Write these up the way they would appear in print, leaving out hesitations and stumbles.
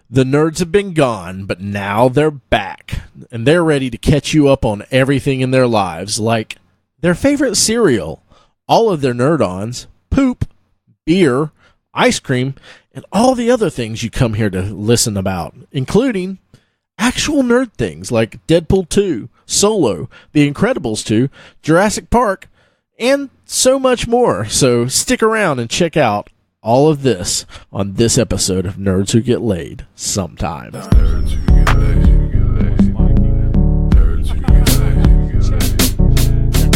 The nerds have been gone, but now they're back, and they're ready to catch you up on everything in their lives, like their favorite cereal, all of their NerdOns, poop, beer, ice cream, and all the other things you come here to listen about, including actual nerd things like Deadpool 2, Solo, The Incredibles 2, Jurassic Park, and so much more. So stick around and check out all of this on this episode of Nerds Who Get Laid Sometimes. Nerds who get laid. Nerds who get laid. Nerds who get laid.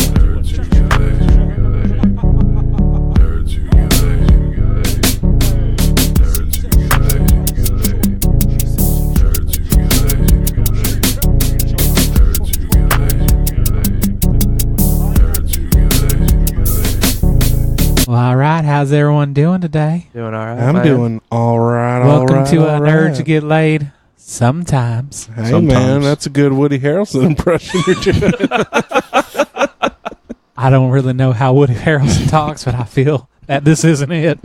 Nerds who get laid. Nerds who get laid. Nerds who get laid. Nerds who get laid. Well, all right. How's everyone doing today? Doing all right. I'm doing all right. Welcome to Nerds Who Get Laid Sometimes. Hey, Sometimes. man, that's a good Woody Harrelson impression you're doing. I don't really know how Woody Harrelson talks, but I feel that this isn't it.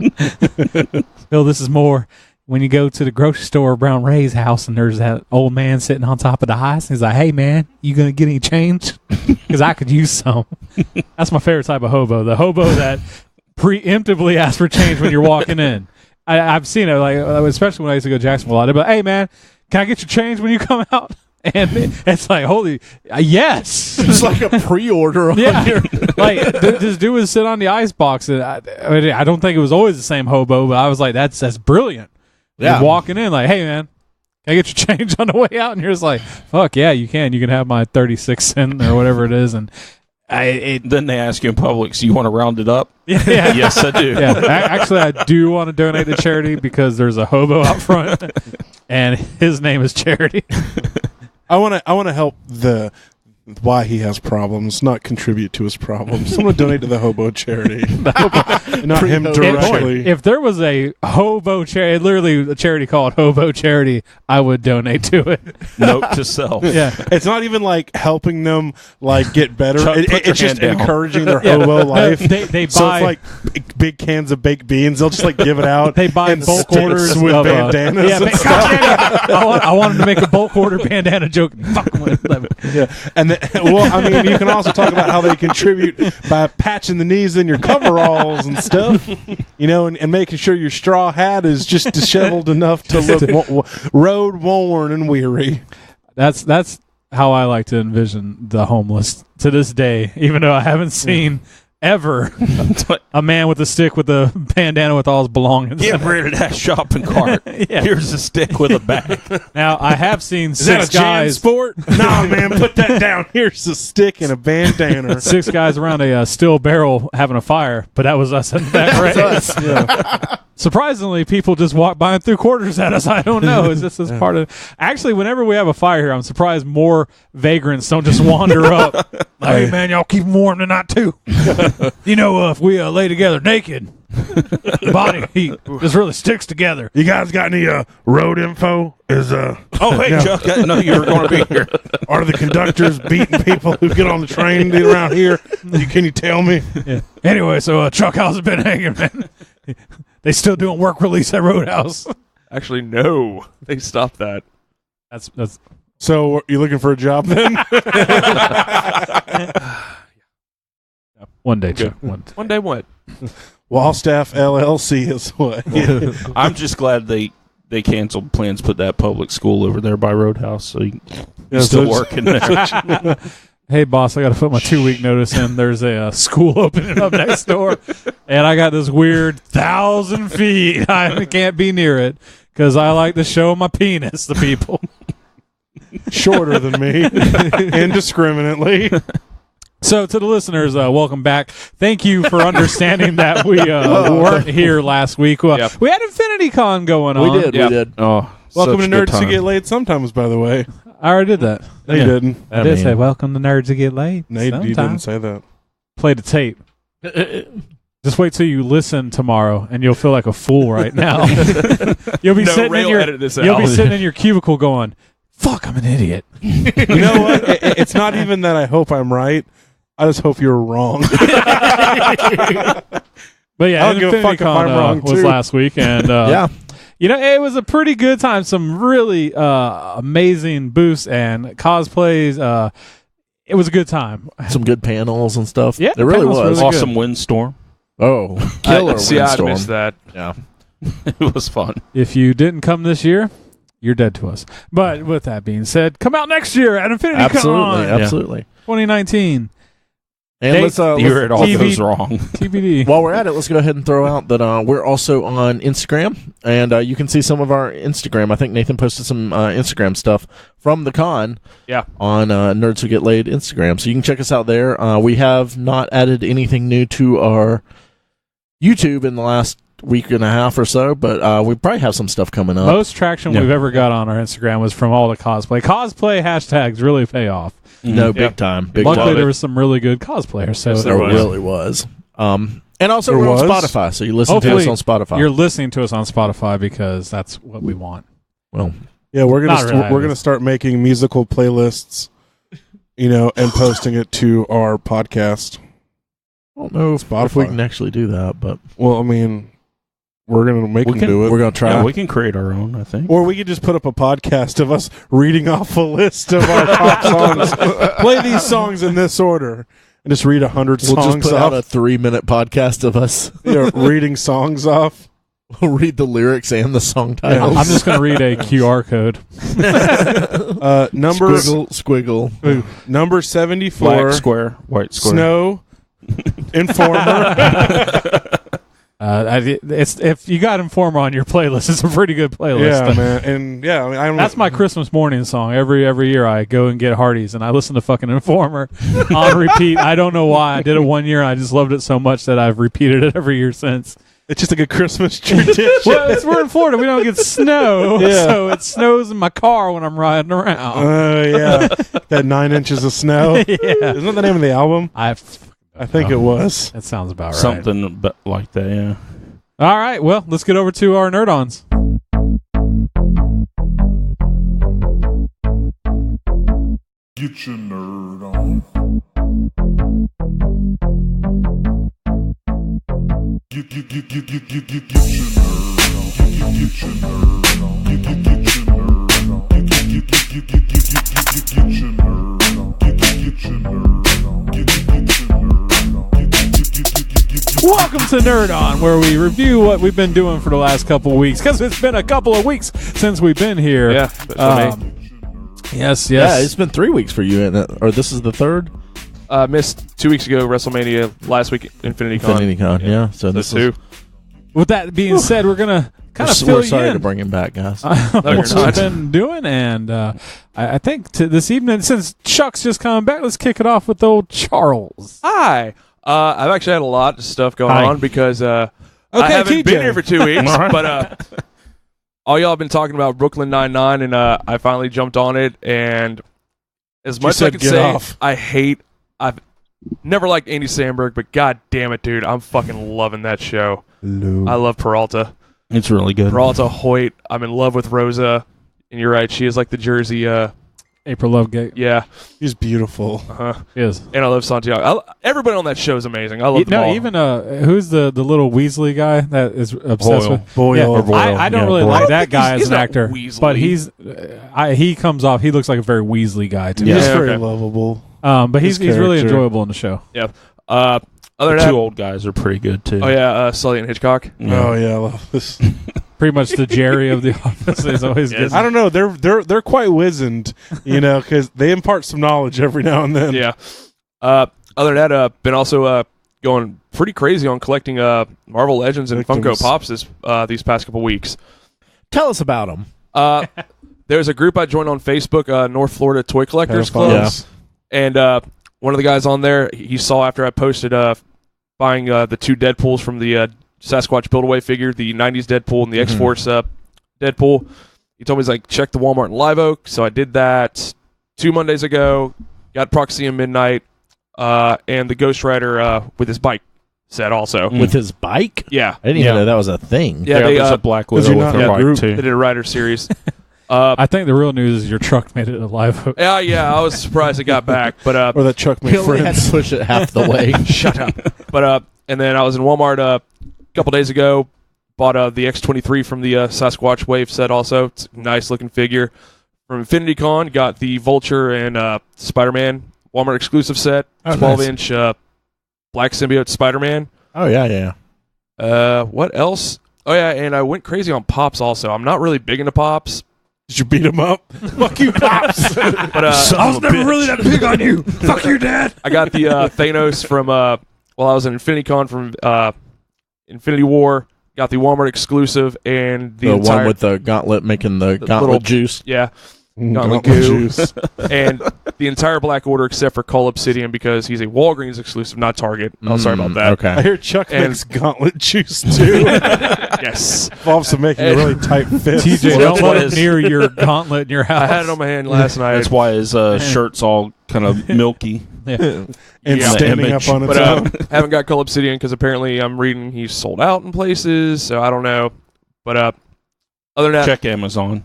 Phil, this is more when you go to the grocery store around Ray's house and there's that old man sitting on top of the ice. He's like, hey, man, you going to get any change? Because I could use some. That's my favorite type of hobo. The hobo that preemptively asks for change when you're walking in. I've seen it, like especially when I used to go to Jacksonville a lot. They'd be like, hey, man, can I get your change when you come out? And it's like, holy, yes. It's like a pre-order on Yeah, your... like this dude would sit on the ice box, and I don't think it was always the same hobo, but I was like, that's brilliant. Yeah. You're walking in like, hey man, can I get your change on the way out? And you're just like, fuck yeah, you can have my 36 cent or whatever it is. And Then they ask you in public, so you want to round it up? yeah, Yes, I do. yeah. Actually, I do want to donate to charity because there's a hobo out front, and his name is Charity. I want to help why he has problems, not contribute to his problems. I'm going to donate to the hobo charity, not him directly. If there was a hobo charity, literally a charity called Hobo Charity, I would donate to it. Note to self. Yeah. It's not even like helping them like get better. Chuck, put your It's just hand down. encouraging their hobo life. They So buy it's like big cans of baked beans. They'll just like give it out. They buy and bulk sticks orders with of, bandanas. Yeah, and stuff. I wanted to make a bulk order bandana joke. Fuck with them. Yeah, and well, I mean, you can also talk about how they contribute by patching the knees in your coveralls and stuff, and making sure your straw hat is just disheveled enough to look road worn and weary. That's how I like to envision the homeless to this day, even though I haven't seen ever a man with a stick with a bandana with all his belongings. Get rid of that shopping cart. Yeah. Here's a stick with a bag. Now I have seen Is that six a jam guys. sport? Nah, man, put that down. Here's a stick and a bandana. 6 guys around a steel barrel having a fire, but that was us in the back. Right? Yeah. Surprisingly, people just walk by and threw quarters at us. I don't know. Is this is part of? Actually, whenever we have a fire here, I'm surprised more vagrants don't just wander up. Like, hey man, y'all keep them warm tonight too. If we lay together naked, the body heat just really sticks together. You guys got any road info? Oh, hey, Chuck, I didn't know you were going to be here. Are the conductors beating people who get on the train around here? Can you tell me? Yeah. Anyway, so Chuck, how's it been hanging, man? They still doing work release at Roadhouse. Actually, no. They stopped that. That's So you looking for a job then? one day, Chuck. One day what? Wallstaff LLC is what? I'm just glad they canceled plans to put that public school over there by Roadhouse, so you can still work in there. Hey, boss, I got to put my 2-week notice in. There's a school opening up next door, and I got this weird 1,000 feet. I can't be near it because I like to show my penis to people. Shorter than me, indiscriminately. So, to the listeners, welcome back. Thank you for understanding that we weren't here last week. We had Infinity Con going on. We did. Oh, Welcome to such good Nerds Who time. Get Laid Sometimes, by the way. I already did that. No, you didn't. I did say, welcome to Nerds Who Get Laid. No, you didn't Sometimes. say that. Play the tape. Just wait till you listen tomorrow, and you'll feel like a fool right now. You'll be sitting in your edit this you'll be out. sitting in your cubicle going, "Fuck, I'm an idiot." You know what? It's not even that I hope I'm right. I just hope you're wrong. But yeah, I don't give a fuck if I'm InfinityCon wrong, was too. last week, and It was a pretty good time. Some really amazing booths and cosplays. It was a good time. Some good panels and stuff. Yeah, it really panels was. really Awesome windstorm. Oh, killer See, I windstorm. missed that. Yeah. It was fun. If you didn't come this year, you're dead to us. But with that being said, come out next year at Infinity Absolutely, Con absolutely. 2019. And Date, let's The year it all TV. goes wrong. TBD. while we're at it, let's go ahead and throw out that we're also on Instagram, and you can see some of our Instagram. I think Nathan posted some Instagram stuff from the con. Yeah. On Nerds Who Get Laid Instagram, so you can check us out there. We have not added anything new to our YouTube in the last week and a half or so, but we probably have some stuff coming up. Most traction Yeah. we've ever got on our Instagram was from all the cosplay. Cosplay hashtags really pay off. No, Mhm. big time. Big Luckily, time. there was some really good cosplayers. So Yes, There there was. really was. And also There we're on was? Spotify, so you listen to us Hopefully on Spotify. you're listening to us on Spotify because that's what we want. Well, Yeah, we're Not gonna really. we're gonna start making musical playlists, and posting it to our podcast. I don't know if we Spotify. can actually do that, but Well, I mean, we're gonna make We them can- do it. we're going to try. Yeah, we can create our own, I think. Or we could just put up a podcast of us reading off a list of our pop songs. Play these songs in this order, and just read 100 We'll just songs put out off. a 3-minute podcast of us. Reading songs off. We'll read the lyrics and the song titles. I'm just going to read a QR code. Number Squiggle. number 74. Black square, white square. Snow. Informer. If you got Informer on your playlist, it's a pretty good playlist. Yeah, man. And yeah, I mean, That's my Christmas morning song. Every year I go and get Hardee's and I listen to fucking Informer on repeat. I don't know why. I did it one year and I just loved it so much that I've repeated it every year since. It's just like a Christmas tradition. Well, we're in Florida. We don't get snow. Yeah. So it snows in my car when I'm riding around. Yeah, that 9 inches of snow. Yeah. Isn't that the name of the album? I think it was. That sounds about right. Something like that, yeah. All right. Well, let's get over to our NerdOns. Get your nerd on. Get your nerd on. Get your nerd on. Get your nerd on. Get your nerd on. Get your nerd on. Get your nerd on. Welcome to NerdOn, where we review what we've been doing for the last couple of weeks, because it's been a couple of weeks since we've been here. Yeah. for me. Yes. Yeah, it's been 3 weeks for you, or this is the third Missed 2 weeks ago WrestleMania, last week Infinity Con. Infinity Con. Yeah, so this Two. With that being said, we're gonna kind of fill we're you sorry in. to bring him back, guys. what you're we've not. been doing, and I think this evening, since Chuck's just coming back, let's kick it off with old Charles. Hi. I've actually had a lot of stuff going Hi. on because I Okay, haven't TJ. been here for 2 weeks, but all y'all have been talking about Brooklyn Nine-Nine, and I finally jumped on it, and as much as I said can get say, off. I've never liked Andy Samberg, but god damn it, dude, I'm fucking loving that show. I love Peralta. It's really good. Peralta Hoyt. I'm in love with Rosa, and you're right, she is like the Jersey, April Lovegate. yeah, He's beautiful. Is. and I love Santiago. Everybody on that show is amazing. I love them all. Even who's the little Weasley guy that is obsessed Boyle. with Boyle. Yeah, Or Boyle. I don't Yeah, really Boyle. like I don't that think guy he's as an not actor, Weasley. but he comes off. He looks like a very Weasley guy to me. He's Yeah, very okay. lovable. But His he's really character. enjoyable in the show. Other The than two that, old guys are pretty good, too. oh yeah, Sully and Hitchcock. Oh yeah, I love this. Pretty much the Jerry of the office is always Yes. good. I don't know. They're quite wizened, because they impart some knowledge every now and then. Yeah. Other than that, been also going pretty crazy on collecting Marvel Legends and Victims. Funko Pops these past couple weeks. Tell us about them. There's a group I joined on Facebook, North Florida Toy Collectors Club, Pedophiles. and one of the guys on there, he saw after I posted buying the two Deadpools from the Sasquatch Build-A-Way figure, the 90s Deadpool and the X-Force Deadpool. He told me, he's like, check the Walmart in Live Oak. So I did that 2 Mondays ago, got Proxium Midnight, and the Ghost Rider with his bike set also. With his bike? Yeah. I didn't even know that was a thing. Yeah, they, there's a Black 'cause Widow you're with not her in a bike, group. they too. did a Rider series. I think the real news is your truck made it to Live Oak. Yeah, I was surprised it got back, but Or that Chuck We made only had to friends. push it half the way. shut up. But and then I was in Walmart a couple days ago, bought the X-23 from the Sasquatch Wave set also. It's a nice looking figure. From Infinity Con, got the Vulture and Spider-Man Walmart exclusive set. 12-inch black symbiote Spider-Man. Oh, yeah. What else? Oh, yeah, and I went crazy on Pops also. I'm not really big into Pops. Did you beat him up? Fuck you, Pops. But I was never really that big on you. Fuck your dad. I got the Thanos from, while I was in Infinity Con from Infinity War. Got the Walmart exclusive and the entire, one with the gauntlet making the gauntlet little- juice. Yeah. Gauntlet goo. juice. And the entire Black Order except for Cull Obsidian because he's a Walgreens exclusive, not Target. Oh, sorry about that. I Okay. hear Chuck And- makes gauntlet juice too. Yes. Involves him making a really tight fist. TJ, Well, don't that's let what him is- near your gauntlet in your house. I had it on my hand last night. That's why his shirt's all kind of milky. Yeah. and Yeah. standing Image. up on its But own. haven't got Cull Obsidian because apparently I'm reading he's sold out in places, so I don't know. But other than that, Check Amazon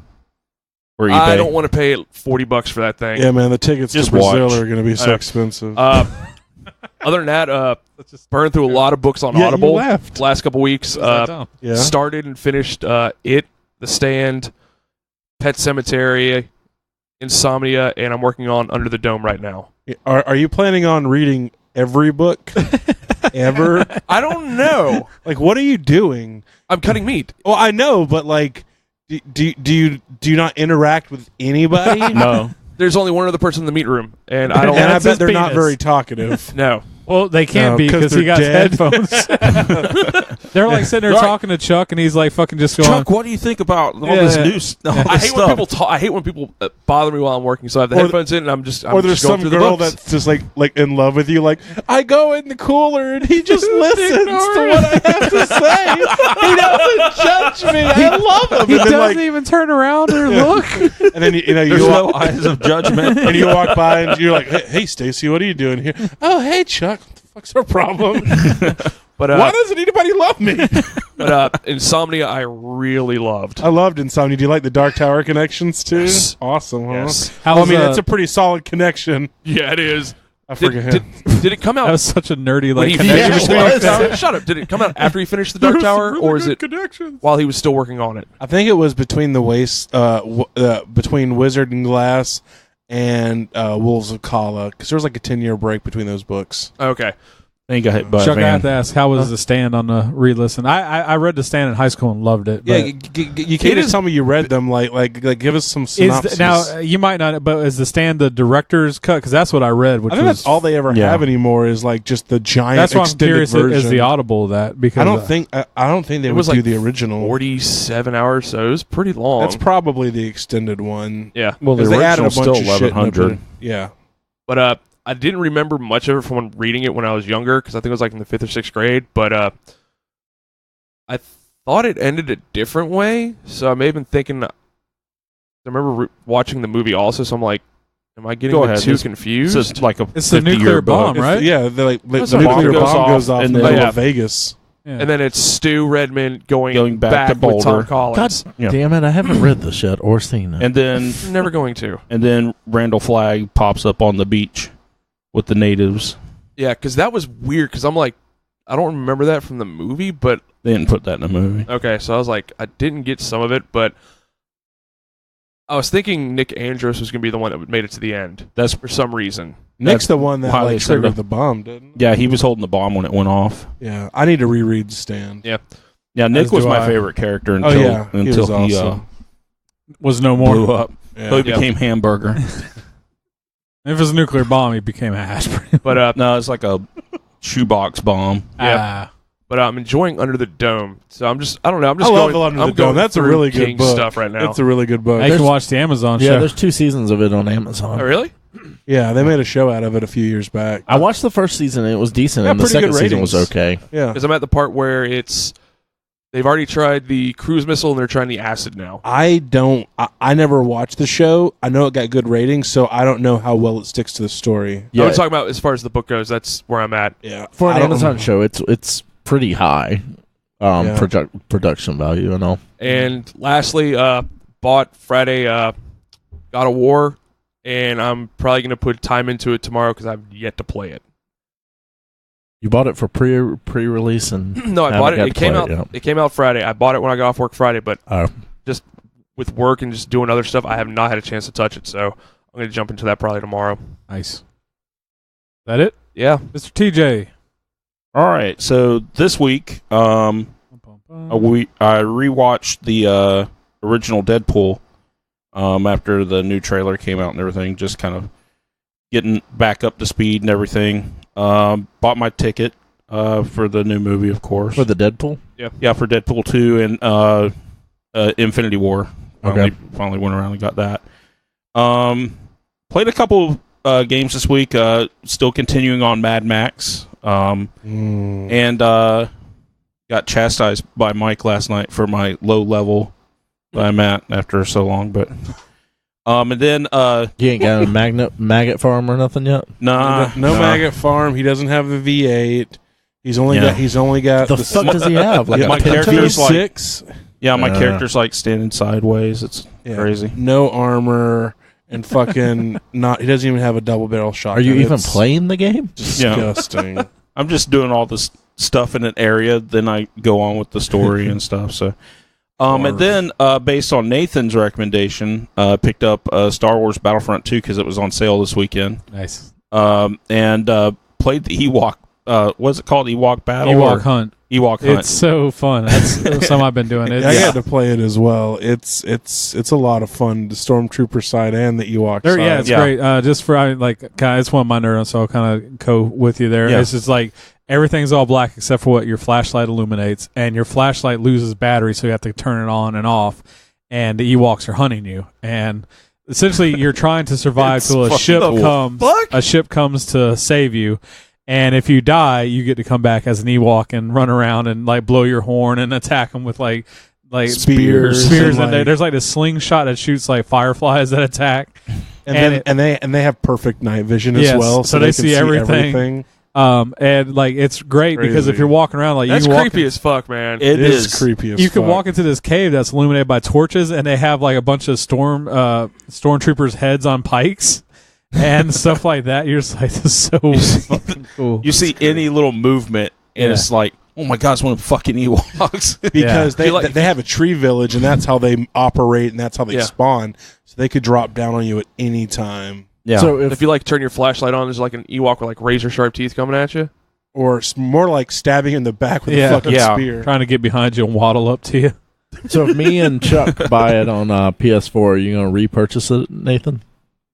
or eBay. I don't want to pay $40 for that thing. Yeah, man, the tickets Just to Brazil watch. are going to be so know. expensive. Other than that, burned through a lot of books on Yeah, you Audible left. last couple weeks. Yeah. Started and finished It, The Stand, Pet Cemetery, Insomnia, and I'm working on Under the Dome right now. Are you planning on reading every book ever? I don't know. Like, what are you doing? I'm cutting meat. Well, I know, but like, do you not interact with anybody? No. There's only one other person in the meat room, and I don't. And I That's bet his they're not penis. very talkative. No. Well, they can't No, be 'cause because he they're got dead. headphones. They're like sitting there Right. talking to Chuck, and he's like fucking just going. Chuck, what do you think about all Yeah. this news? All I this hate when stuff? people talk. I hate when people bother me while I'm working. So I have the Or headphones in, and I'm just. Or there's just going some through girl the books. that's just like in love with you. Like, I go in the cooler and he just listens to what I have to say. He doesn't judge me. I love him. He And then, doesn't like, even turn around or look. and then you There's walk, no eyes of judgment. and you walk by and you're like, hey Stacy, what are you doing here? Oh, hey Chuck, what the fuck's our problem? But Why doesn't anybody love me? Insomnia, I really loved. I loved Insomnia. Do you like the Dark Tower connections too? Yes. Awesome, huh? Yes. How Well, I was, mean, that's a pretty solid connection. Yeah, it is. I Did, forget. did it come out? that was such a nerdy when like he connection. finished the Dark Tower? Shut up. Did it come out after he finished the Dark Tower, or is it connections? while he was still working on it? I think it was between the between Wizard and Glass and Wolves of Kala, because there was like a 10-year break between those books. Okay. Then he got hit by a Chuck, I van. have to ask, how was the Stand on the re-listen? I read the Stand in high school and loved it. Yeah, but you can't just tell me you read them. Like give us some is synopsis. now you might not, but is the Stand the director's cut? Because that's what I read. Which I think was, that's all they ever Yeah. have anymore is like just the giant. That's why I'm extended curious. version. Is the Audible that? Because I don't think they It would was do like the original. 47 hours, so it was pretty long. That's probably the extended one. Yeah. Well, the 'Cause they added a original's bunch still of shit in it, 1100. but- Yeah. But I didn't remember much of it from reading it when I was younger because I think it was like in the 5th or 6th grade. But I thought it ended a different way, so I may have been thinking. I remember watching the movie also, so I'm like, am I getting Go like, ahead. too It's confused? It's like a It's the 50-year nuclear book. bomb, right? Yeah, the That's nuclear a bomb bomb goes goes off, off in and the then- middle Yeah. of Vegas. Yeah. And then it's Stu Redmond going back to with Tom Boulder. Collins. Yeah. Damn it! I haven't read this yet or seen it. And then Never going to. Randall Flagg pops up on the beach with the natives. Yeah, because that was weird. Because I'm like, I don't remember that from the movie, but They didn't put that in the movie. okay. So I was like, I didn't get some of it, but I was thinking Nick Andros was going to be the one that made it to the end. That's For some reason. Nick's the one that why they like said triggered that. the bomb, didn't? yeah. He was holding the bomb when it went off. Yeah, I need to reread Stand. Yeah. Yeah, Nick As was do my I. favorite character Oh until yeah, he was awesome. was no more. blew up. Yeah. So he became Hamburger. If it was a nuclear bomb, he became hash. But No, it's like a shoebox bomb. Yeah. But I'm enjoying Under the Dome. So I'm just, I don't know. I'm just I love going, Under I'm the Dome. going That's a through really good King book. stuff right now. That's a really good book. I can watch the Amazon yeah, show. there's 2 seasons of it on Amazon. Oh, really? Yeah, they made a show out of it a few years back. I watched the first season and it was decent, Yeah, and the pretty second good season was ratings. okay. Yeah, Because I'm at the part where they've already tried the cruise missile and they're trying the acid now. I never watched the show. I know it got good ratings, so I don't know how well it sticks to the story. Yeah, I'm talking about as far as the book goes. That's where I'm at. Yeah, for an I don't Amazon know. show, it's pretty high Yeah. production value and all. And lastly, bought Friday God of War, and I'm probably going to put time into it tomorrow because I've yet to play it. You bought it for pre-release and No, I bought it. haven't It got to came play out. yet. It came out Friday. I bought it when I got off work Friday, but Oh, with work and just doing other stuff, I have not had a chance to touch it. So I'm going to jump into that probably tomorrow. Nice. That it, Yeah. Mr. TJ? All right. So this week, I rewatched the original Deadpool after the new trailer came out and everything. Just kind of getting back up to speed and everything. Bought my ticket for the new movie, of course. for the Deadpool. Yeah, for Deadpool 2 and Infinity War. Finally went around and got that. Played a couple games this week. Still continuing on M.A.S.K. And got chastised by Mike last night for my low level that I'm at after so long. But and then You ain't got a maggot farm or nothing yet. nah, No maggot farm. He doesn't have a V8. He's only got The fuck does he have? Like my a Pinto? character's like- V6. Yeah, my character's like standing sideways. It's crazy. No armor and fucking not. He doesn't even have a double barrel shotgun. Are you even It's playing the game? Disgusting. I'm just doing all this stuff in an area, then I go on with the story and stuff. So, and then based on Nathan's recommendation, picked up Star Wars Battlefront 2 because it was on sale this weekend. Nice. And played the Ewok. What's it called? Ewok Battle? Ewok or Hunt. Ewok Hunt. It's so fun. That's something I've been doing. I got to play it as well. It's a lot of fun. The Stormtrooper side and the Ewok side. Yeah, it's great. Just for it's one of my nerds, so I'll kind of go with you there. Yeah. It's just like everything's all black except for what your flashlight illuminates, and your flashlight loses battery, so you have to turn it on and off. And the Ewoks are hunting you, and essentially you're trying to survive till a ship comes. A ship comes to save you. And if you die, you get to come back as an Ewok and run around and like blow your horn and attack them with like Spears and there's like this slingshot that shoots like fireflies that attack. And they have perfect night vision as Yes, well, so they they can see everything. And like it's great because if Crazy. you're walking around, like That's you walk creepy as fuck, man. It is creepy as you fuck. can walk into this cave that's illuminated by torches, and they have like a bunch of stormtroopers' heads on pikes and stuff like that. You're just like, this is so fucking cool. You see any little movement, and it's like, oh my god, it's one of the fucking Ewoks. because Yeah. they have a tree village, and that's how they operate, and that's how they Yeah. spawn. So they could drop down on you at any time, Yeah. So If you like turn your flashlight on, there's like an Ewok with like razor sharp teeth coming at you. or it's more like stabbing in the back with Yeah. a fucking Yeah. spear. Trying to get behind you and waddle up to you. So if me and Chuck buy it on PS4, are you going to repurchase it, Nathan?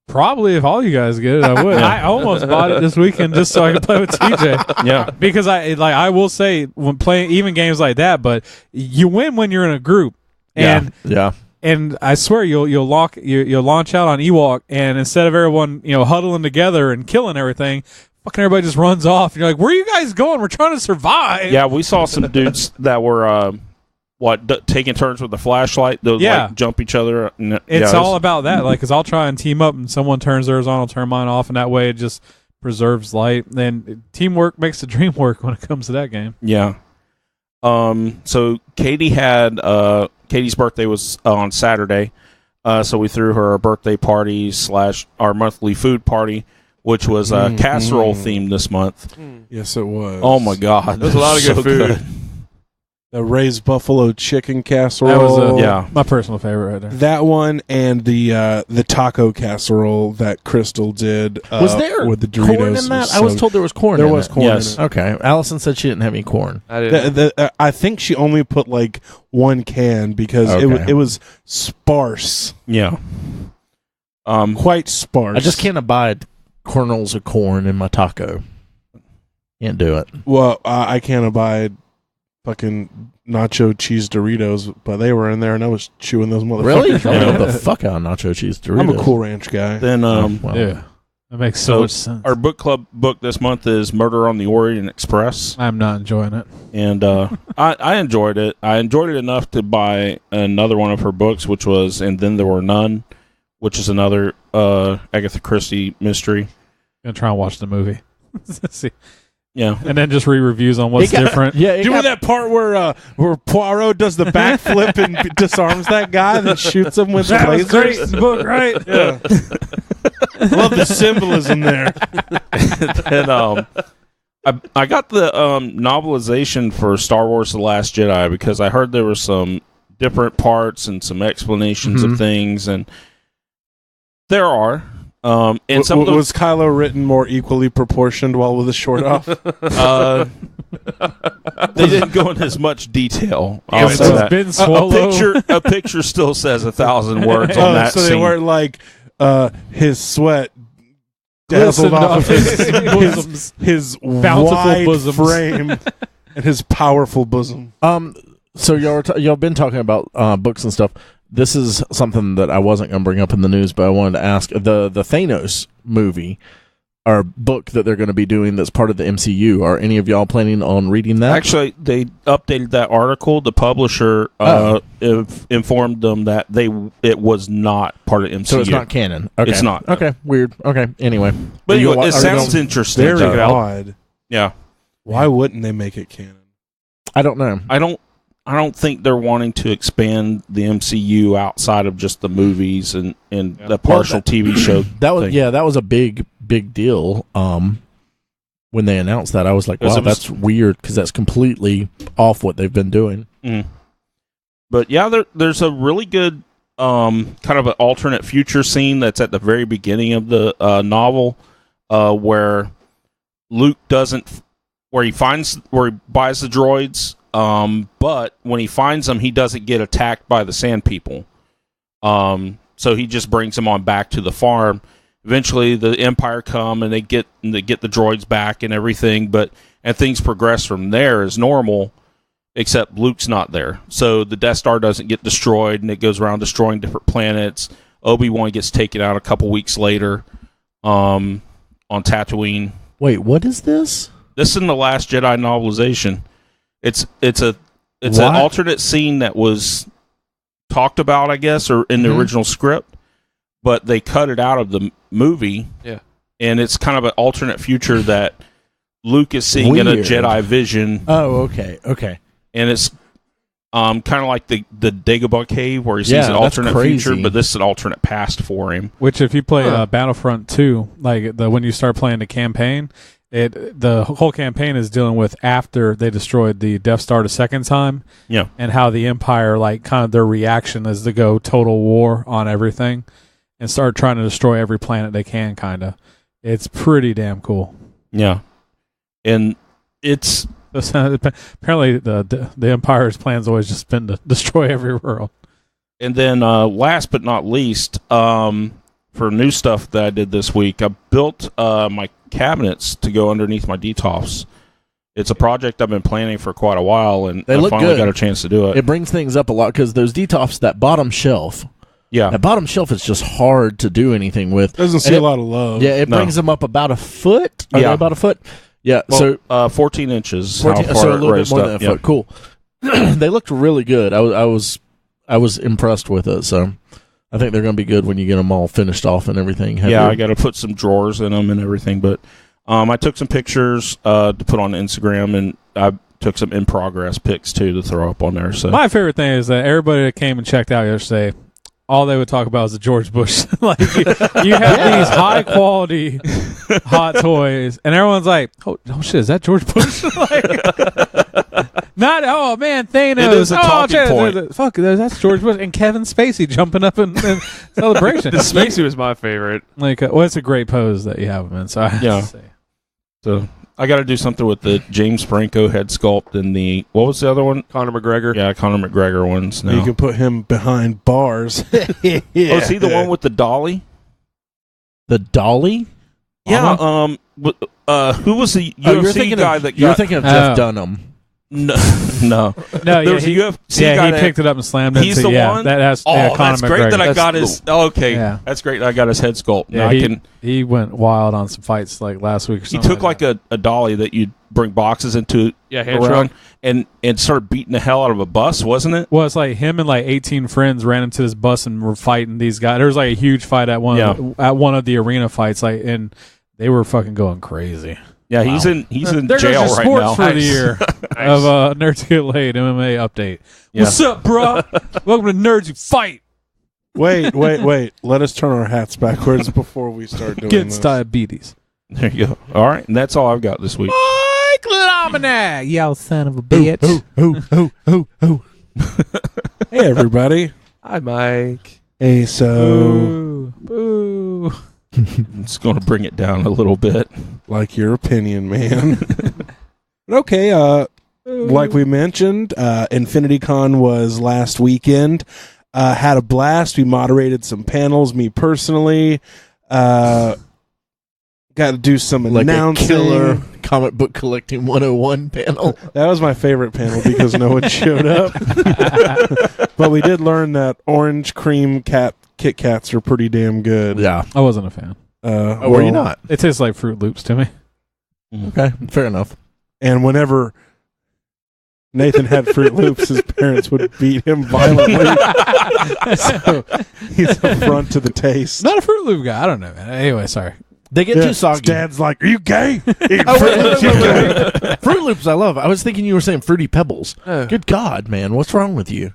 Probably if all you guys get it, I would. I almost bought it this weekend just so I could play with TJ. yeah. Because I will say when playing even games like that, but you win when you're in a group, and Yeah. and I swear you'll launch out on Ewok, and instead of everyone huddling together and killing everything, fucking everybody just runs off. And you're like, where are you guys going? We're trying to survive. Yeah, we saw some dudes that were taking turns with the flashlight. They'll like jump each other. It's all about that. Like, because I'll try and team up, and someone turns theirs on, I'll turn mine off, and that way it just preserves light. And teamwork makes the dream work when it comes to that game. Yeah. So Katie had Katie's birthday was on Saturday, so we threw her a birthday party / our monthly food party, which was casserole themed this month. Yes, it was. Oh my god, There's a lot of good food. The raised buffalo chicken casserole. That was Yeah. my personal favorite right there. That one and the taco casserole that Crystal did. Was there with the Doritos corn in that? was I was so- told there was corn there in was it. corn. Yes. In it. Okay. Allison said she didn't have any corn. I didn't. I think she only put like one can because Okay. it was sparse, Yeah. quite sparse. I just can't abide kernels of corn in my taco. Can't do it. Well, I can't abide fucking nacho cheese Doritos, but they were in there, and I was chewing those motherfuckers. Really? I down. love the fuck out of nacho cheese Doritos. I'm a Cool Ranch guy. Then Well, Yeah, that makes so So, much sense. our book club book this month is Murder on the Orient Express, I'm not enjoying it. and I enjoyed it. I enjoyed it enough to buy another one of her books, which was And Then There Were None, which is another Agatha Christie mystery. Gonna try and watch the movie. See. Yeah. And then just re-reviews on what's different. Yeah, it Do you got- remember that part where Poirot does the backflip and disarms that guy and then shoots him with the That was great lasers? book, right? Yeah. I love the symbolism there. And I got the novelization for Star Wars: The Last Jedi because I heard there were some different parts and some explanations of things, and there are. And some was Kylo written more equally proportioned while with a short off? They didn't go into as much detail. Yeah, I'll say that. Ben Swallow. A picture still says 1,000 words on that so scene. they weren't like his sweat dazzled off of his Bountiful wide bosoms. frame and his powerful bosom. So y'all been talking about books and stuff. This is something that I wasn't going to bring up in the news, but I wanted to ask. The Thanos movie or book that they're going to be doing that's part of the MCU. Are any of y'all planning on reading that? Actually, they updated that article. The publisher informed them that it was not part of MCU. So it's not canon. Okay. It's not. Okay, weird. Okay, anyway. But Are you- anyway, it are you sounds gonna- interesting. Very though. odd. Yeah. Why wouldn't they make it canon? I don't know. I don't think they're wanting to expand the MCU outside of just the movies and the partial TV show. That was thing. that was a big deal. When they announced that, I was like, Because wow, it was- that's weird because that's completely off what they've been doing. But yeah, there's a really good kind of an alternate future scene that's at the very beginning of the novel, where Luke where he buys the droids, but when he finds them, he doesn't get attacked by the Sand People. So he just brings them on back to the farm. Eventually, the Empire come and they get the droids back and everything, and things progress from there as normal, except Luke's not there. So the Death Star doesn't get destroyed, and it goes around destroying different planets. Obi-Wan gets taken out a couple weeks later on Tatooine. Wait, what is this? This is in the Last Jedi novelization. It's an What? alternate scene that was talked about, I guess, or in the original script, but they cut it out of the movie. Yeah. And it's kind of an alternate future that Luke is seeing in a Weird. Jedi vision, Oh, okay. and it's kind of like the Dagobah cave where he sees Yeah, an that's alternate crazy. future, but this is an alternate past for him. Which, if you play Battlefront 2, like when you start playing the campaign, the whole campaign is dealing with after they destroyed the Death Star the second time, Yeah. and how the Empire, like, kind of their reaction is to go total war on everything and start trying to destroy every planet they can. Kind of, it's pretty damn cool. Yeah. And it's Apparently, the Empire's plan's always just been to destroy every world. And then last but not least, for new stuff that I did this week, I built my cabinets to go underneath my detofs. It's a project I've been planning for quite a while, and They I look finally good. got a chance to do it. It brings things up a lot because those detofs, that bottom shelf is just hard to do anything with. Doesn't see And a lot of love. Yeah, it No. brings them up about a foot. Are Yeah. they about a foot? Yeah, Well, so 14 inches. 14, how so far a it little bit raised more up. than a Yeah. foot. Cool. They looked really good. I was impressed with it. So I think they're going to be good when you get them all finished off and everything. Yeah, I got to put some drawers in them and everything. But I took some pictures to put on Instagram, and I took some in progress pics too to throw up on there. So My favorite thing is that everybody that came and checked out yesterday, all they would talk about is the George Bush. Like, you have these high quality hot toys, and everyone's like, "Oh shit, is that George Bush?" Not, oh man, Thanos. It is a talking shit, point. fuck, that's George Bush and Kevin Spacey jumping up in celebration. Spacey was my favorite. Like, well, it's a great pose that you have, man. So I have Yeah. to say. So I got to do something with the James Franco head sculpt and the, what was the other one? Conor McGregor. Yeah, Conor McGregor ones. Now. You can put him behind bars. Oh, is he the one with the dolly? The dolly? Yeah. Who was the UFC guy that You're got? thinking of Jeff Dunham. No. No, There yeah, was a he, UFC yeah, guy he that picked it up and slammed it. He's into, the yeah, one? That has, Oh, Conor that's great McGregor. that I That's got his. Oh, okay, Yeah. that's great that I got his head sculpt. Yeah, Now he went wild on some fights like last week or he something. took like a dolly that you'd bring boxes into Yeah, hand around truck. and started beating the hell out of a bus, wasn't it? Well, it's like him and like 18 friends ran into this bus and were fighting these guys. There was like a huge fight at one of the arena fights, like, and they were fucking going crazy. Yeah, he's in There jail goes your right sports now. for the year of Nerds Get Laid MMA update. Yeah. What's up, bro? Welcome to Nerds You Fight. Wait. Let us turn our hats backwards before we start doing Against this. diabetes. There you go. All right, and that's all I've got this week. Michael Almanac, y'all son of a bitch. Hey, everybody. Hi, Mike. Hey, so Boo. It's going to bring it down a little bit. like your opinion, man. But okay, like we mentioned, InfinityCon was last weekend. Had a blast. We moderated some panels. Me personally, got to do some Like announcing. a killer comic book collecting 101 panel. That was my favorite panel because no one showed up. But we did learn that orange cream Kit Kats are pretty damn good. Yeah. I wasn't a fan. Oh, were you not? It tastes like Fruit Loops to me. Okay, fair enough. And whenever Nathan had Fruit Loops, his parents would beat him violently. So he's affront to the taste. Not a Fruit Loop guy. I don't know, man. Anyway, sorry. They get Yeah, too his soggy. Dad's like, "Are you gay?" Eating Oh, Fruit Loops, you gay? Fruit Loops, I love. I was thinking you were saying Fruity Pebbles. Oh. Good God, man, what's wrong with you?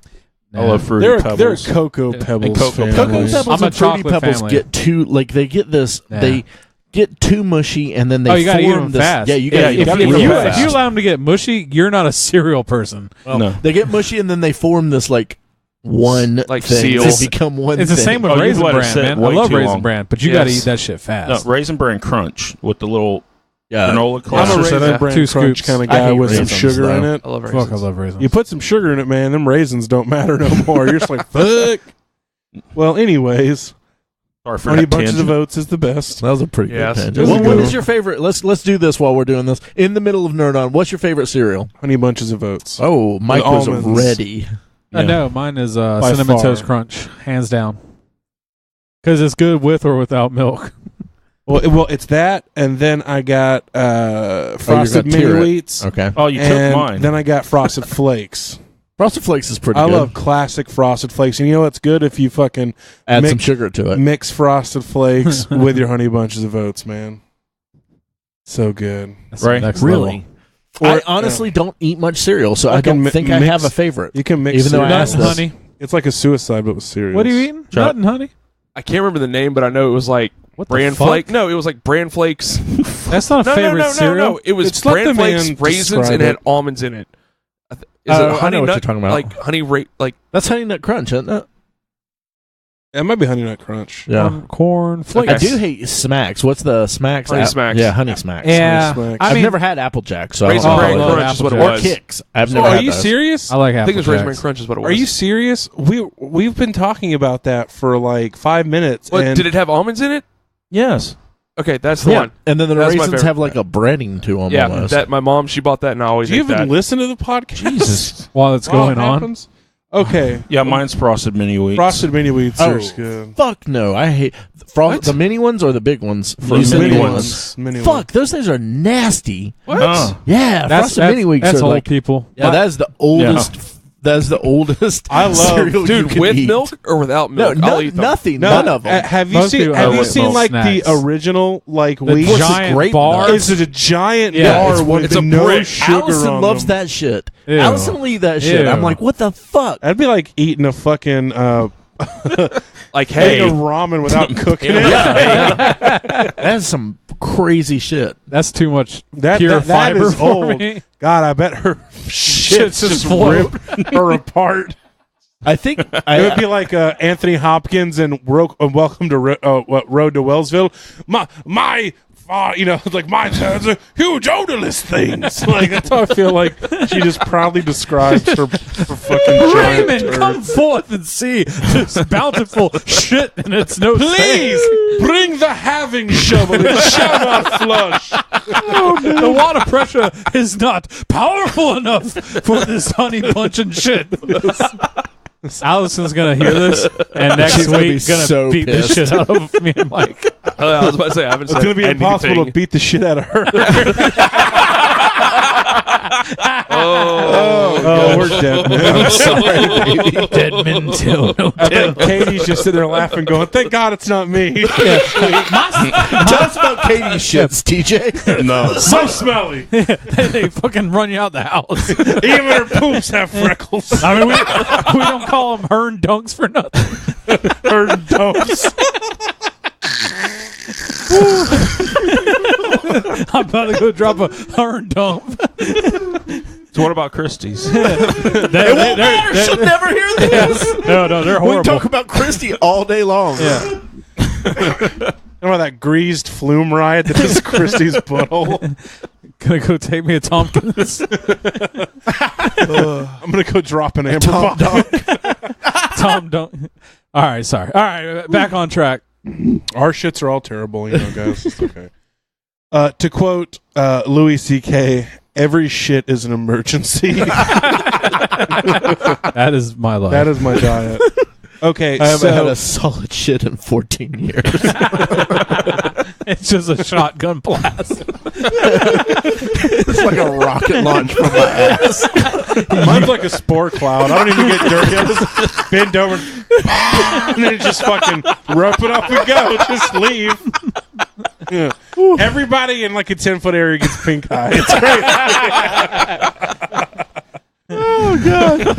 I love Fruity They're Pebbles. Cocoa Pebbles. Cocoa family. Cocoa Pebbles. Pebbles I'm a and Fruity chocolate Pebbles family. get too they get this Yeah. they get too mushy and then they Oh, you gotta eat form them this. fast. Yeah, you gotta eat if, them if real you, fast. if you allow them to get mushy, you're not a cereal person. No. They get mushy and then they form this like one Like thing. seal. They become one. It's the thing. same with Oh, you Raisin let it Bran, sit man. I way love too Raisin long. Bran, but you got to Yes. eat that shit No, fast. Raisin Bran Crunch with the little granola I'm a clusters in Raisin it. Bran 2 Crunch scoops. kind of I guy hate with some raisins, sugar in though. it. I love Fuck, raisins. I love raisins. You put some sugar in it, man. Them raisins don't matter no more. You're just like, fuck. Well, anyways, Sorry for Honey that Bunches of tangent. Oats is the best. That was a pretty Yes. good tangent. It was Well, what good. is your favorite? Let's do this while we're doing this. In the middle of NerdOn, what's your favorite cereal? Honey Bunches of Oats. Oh, Mike was almonds. ready. I know. Mine is By Cinnamon far. Toast Crunch, hands down. Because it's good with or without milk. Well, it's that, and then I got Frosted got Mini Tyrant. Wheats. Okay. Oh, you took And mine. then I got Frosted Flakes. Frosted Flakes is pretty I good. love classic Frosted Flakes. And you know what's good? If you fucking Add some mix- sugar to it. mix Frosted Flakes with your Honey Bunches of Oats, man. So good. That's the Right. next Really? level. I honestly don't eat much cereal, so I Fucking don't think I mix- have a favorite. You can mix Even though I cereal. asked Nut and this. honey. It's like a suicide, but with cereal. What are you eating? Shut Nut and honey? I can't remember the name, but I know it was like What the Bran fuck? Flake. No, it was like Bran Flakes. That's not a favorite cereal. No. It was It's let Bran the man Flakes, raisins, describe and it had it. almonds in it. Is Oh, it I honey know what nut? you're talking about. Like honey, like That's Honey Nut Crunch, isn't it? It might be Honey Nut Crunch. Corn flakes. I do hate Smacks. What's the Smacks? Honey Smacks. Yeah, Honey Smacks. Yeah. Honey Smacks. I I've mean, never had Applejack, so I Raisin don't know. Bran I love Crunch is what it Applejack. Or was. Kicks. I've Oh, never are had you those. serious? I like I think it was Raisin Bran Applejack. Crunch is what it was. Are you serious? We've been talking about that for like 5 minutes. What, and did it have almonds in it? Yes. Okay, that's the Yeah, one. and then the That's my raisins favorite. have like a breading to them Yeah, almost. that my mom she bought that and I always do you ate even that. listen to the podcast? Jesus. While it's While it going on. happens? Okay. Yeah, mine's Frosted Mini Wheats. Frosted Mini Wheats are Oh, good. fuck no. I hate the mini ones or the big ones. The You said mini the ones. Mini ones. Fuck, those things are nasty. What? Yeah, Frosted Mini Weeks that's are old like people. yeah, that's the oldest. That's the oldest. I love- cereal you Dude, can with eat. milk or without No, milk? I'll eat them. nothing. No, None of them. Have you Most seen? people Have are you with seen milk like snacks. the original like The wheat? giant great bars. It's a giant Yeah, bar it's- with it's a no brick. sugar Allison on loves them. that shit. Ew. Allison will eat that shit. Ew. I'm like, what the fuck? That'd be like eating a fucking Like, thing hey, of ramen without cooking it. That's some crazy shit. That's too much That- pure that- that fiber is for old. me. God, I bet her shit's just just float. rip her apart. I think It would be like Anthony Hopkins and Welcome to Road to Wellsville. My like mine has a huge odorless things. Like that's how I feel like she just proudly describes her fucking giant Raymond, turd. come forth and see this bountiful shit, and it's no Please bring the halving shovel. It shall not flush. The water pressure is not powerful enough for this honey punch and shit. Allison's gonna hear this, and next She's gonna be week gonna so beat pissed. the shit out of me and Mike. I was about to say I haven't It's said going to be impossible to anything. beat the shit out of her. Oh, we're dead, man. I'm sorry, baby. Dead men tell no I tale. bet Katie's just sitting there laughing, going, "Thank God it's not me." tell us about Katie's shits, TJ. No. So smelly. They fucking run you out the house. Even her poops have freckles. I mean, we don't call them Hern Dunks for nothing. Her toes. I'm about to go drop a hard dump. So what about Christie's? It won't matter. She'll never hear this. No, they're We horrible. talk about Christy all day long. Yeah. Remember that greased flume ride that is Christie's butthole? Gonna go take me a Tompkins. I'm gonna go drop an amber bottle. Tom, don't. All right, sorry. All right, back on track. Our shits are all terrible, guys. It's okay. To quote Louis C.K., every shit is an emergency. That is my life. That is my diet. Okay, I haven't had a solid shit in 14 years. It's just a shotgun blast. It's like a rocket launch from my ass. Mine's like a spore cloud. I don't even get dirty. I just bend over and then just fucking rope it up and go. Just leave. Yeah. Everybody in like a 10-foot area gets pink eye. It's great. Oh, God.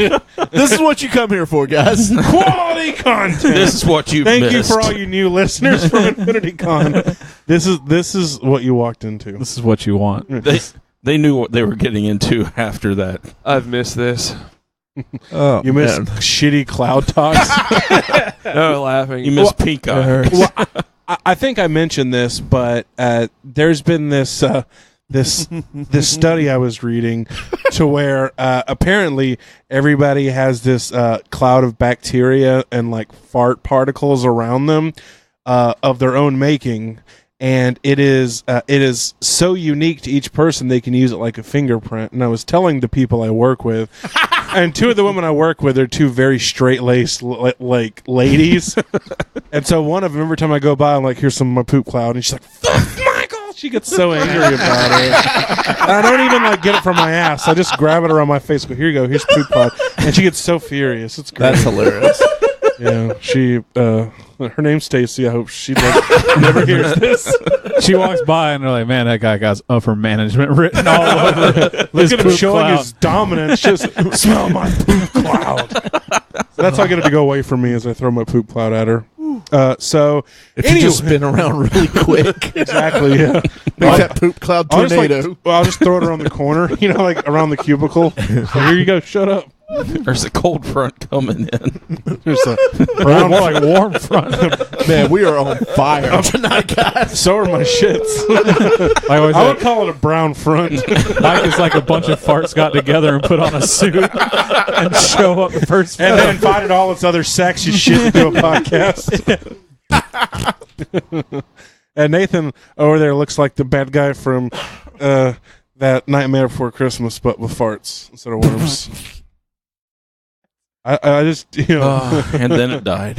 This is what you come here for, guys. Quality content. This is what you Thank you missed. for all you new listeners from Infinity Con. This is what you walked into. This is what you want. They knew what they were getting into after that. I've missed this. Oh, You missed shitty cloud talks. No laughing. You missed pink eye. Well, I think I mentioned this, but there's been this this study I was reading to where apparently everybody has this cloud of bacteria and like fart particles around them of their own making, and it is so unique to each person they can use it like a fingerprint. And I was telling the people I work with, and two of the women I work with are two very straight-laced like ladies, and so one of them, every time I go by, I'm like, here's some of my poop cloud, and she's like, fuck Michael. She gets so angry about it. And I don't even like get it from my ass. I just grab it around my face. Go, here you go. Here's poop cloud, and she gets so furious. It's great. That's hilarious. Yeah, she. Her name's Stacy. I hope she never hears this. She walks by and they're like, "Man, that guy got upper management written all over Look his at him poop showing cloud." his dominance. Just smell my poop cloud. So that's how I get it to go away from me as I throw my poop cloud at her. So If you just spin around really quick, exactly, yeah. make that poop cloud I'll tornado. I'll just throw it around the corner, like around the cubicle. So here you go. Shut up. There's a cold front coming in. There's a Brown, more like warm front. Man, we are on fire tonight, guys. So are my shits. I always I would call it a brown front. Mike is like a bunch of farts got together and put on a suit and show up the first And then invited all its other sexy shit to do a podcast. And Nathan over there looks like the bad guy from that Nightmare Before Christmas, but with farts instead of worms. I just, And then it died.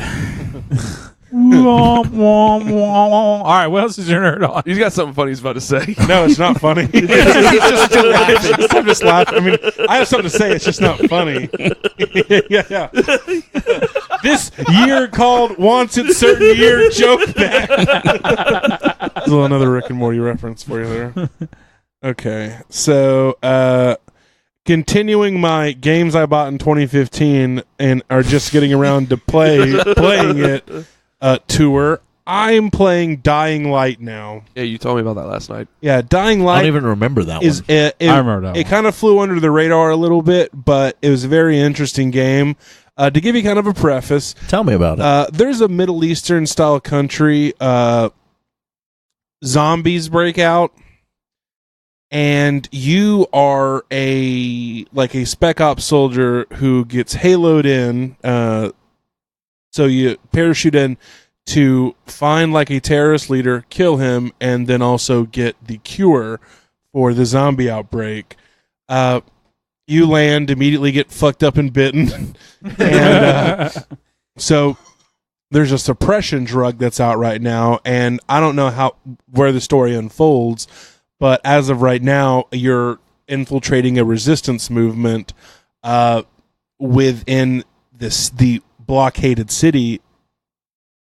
All right, what else is your nerd on? He's got something funny he's about to say. No, it's not funny. He's just still laughing. I'm just laughing. I mean, I have something to say. It's just not funny. Yeah. This year called Wants It Certain Year Joke Back. There's another Rick and Morty reference for you there. Okay, so continuing my games I bought in 2015 and are just getting around to playing it tour. I'm playing Dying Light now. Yeah, you told me about that last night. Yeah, Dying I Light don't even remember that is one. it I remember that it one. kind of flew under the radar a little bit, but it was a very interesting game. To give you kind of a preface, Tell me about it. there's a Middle Eastern style country. Zombies break out, and you are a spec ops soldier who gets haloed in. So you parachute in to find like a terrorist leader, kill him, and then also get the cure for the zombie outbreak. You land, immediately get fucked up and bitten, and so there's a suppression drug that's out right now, and I don't know where the story unfolds, but as of right now, you're infiltrating a resistance movement within the blockaded city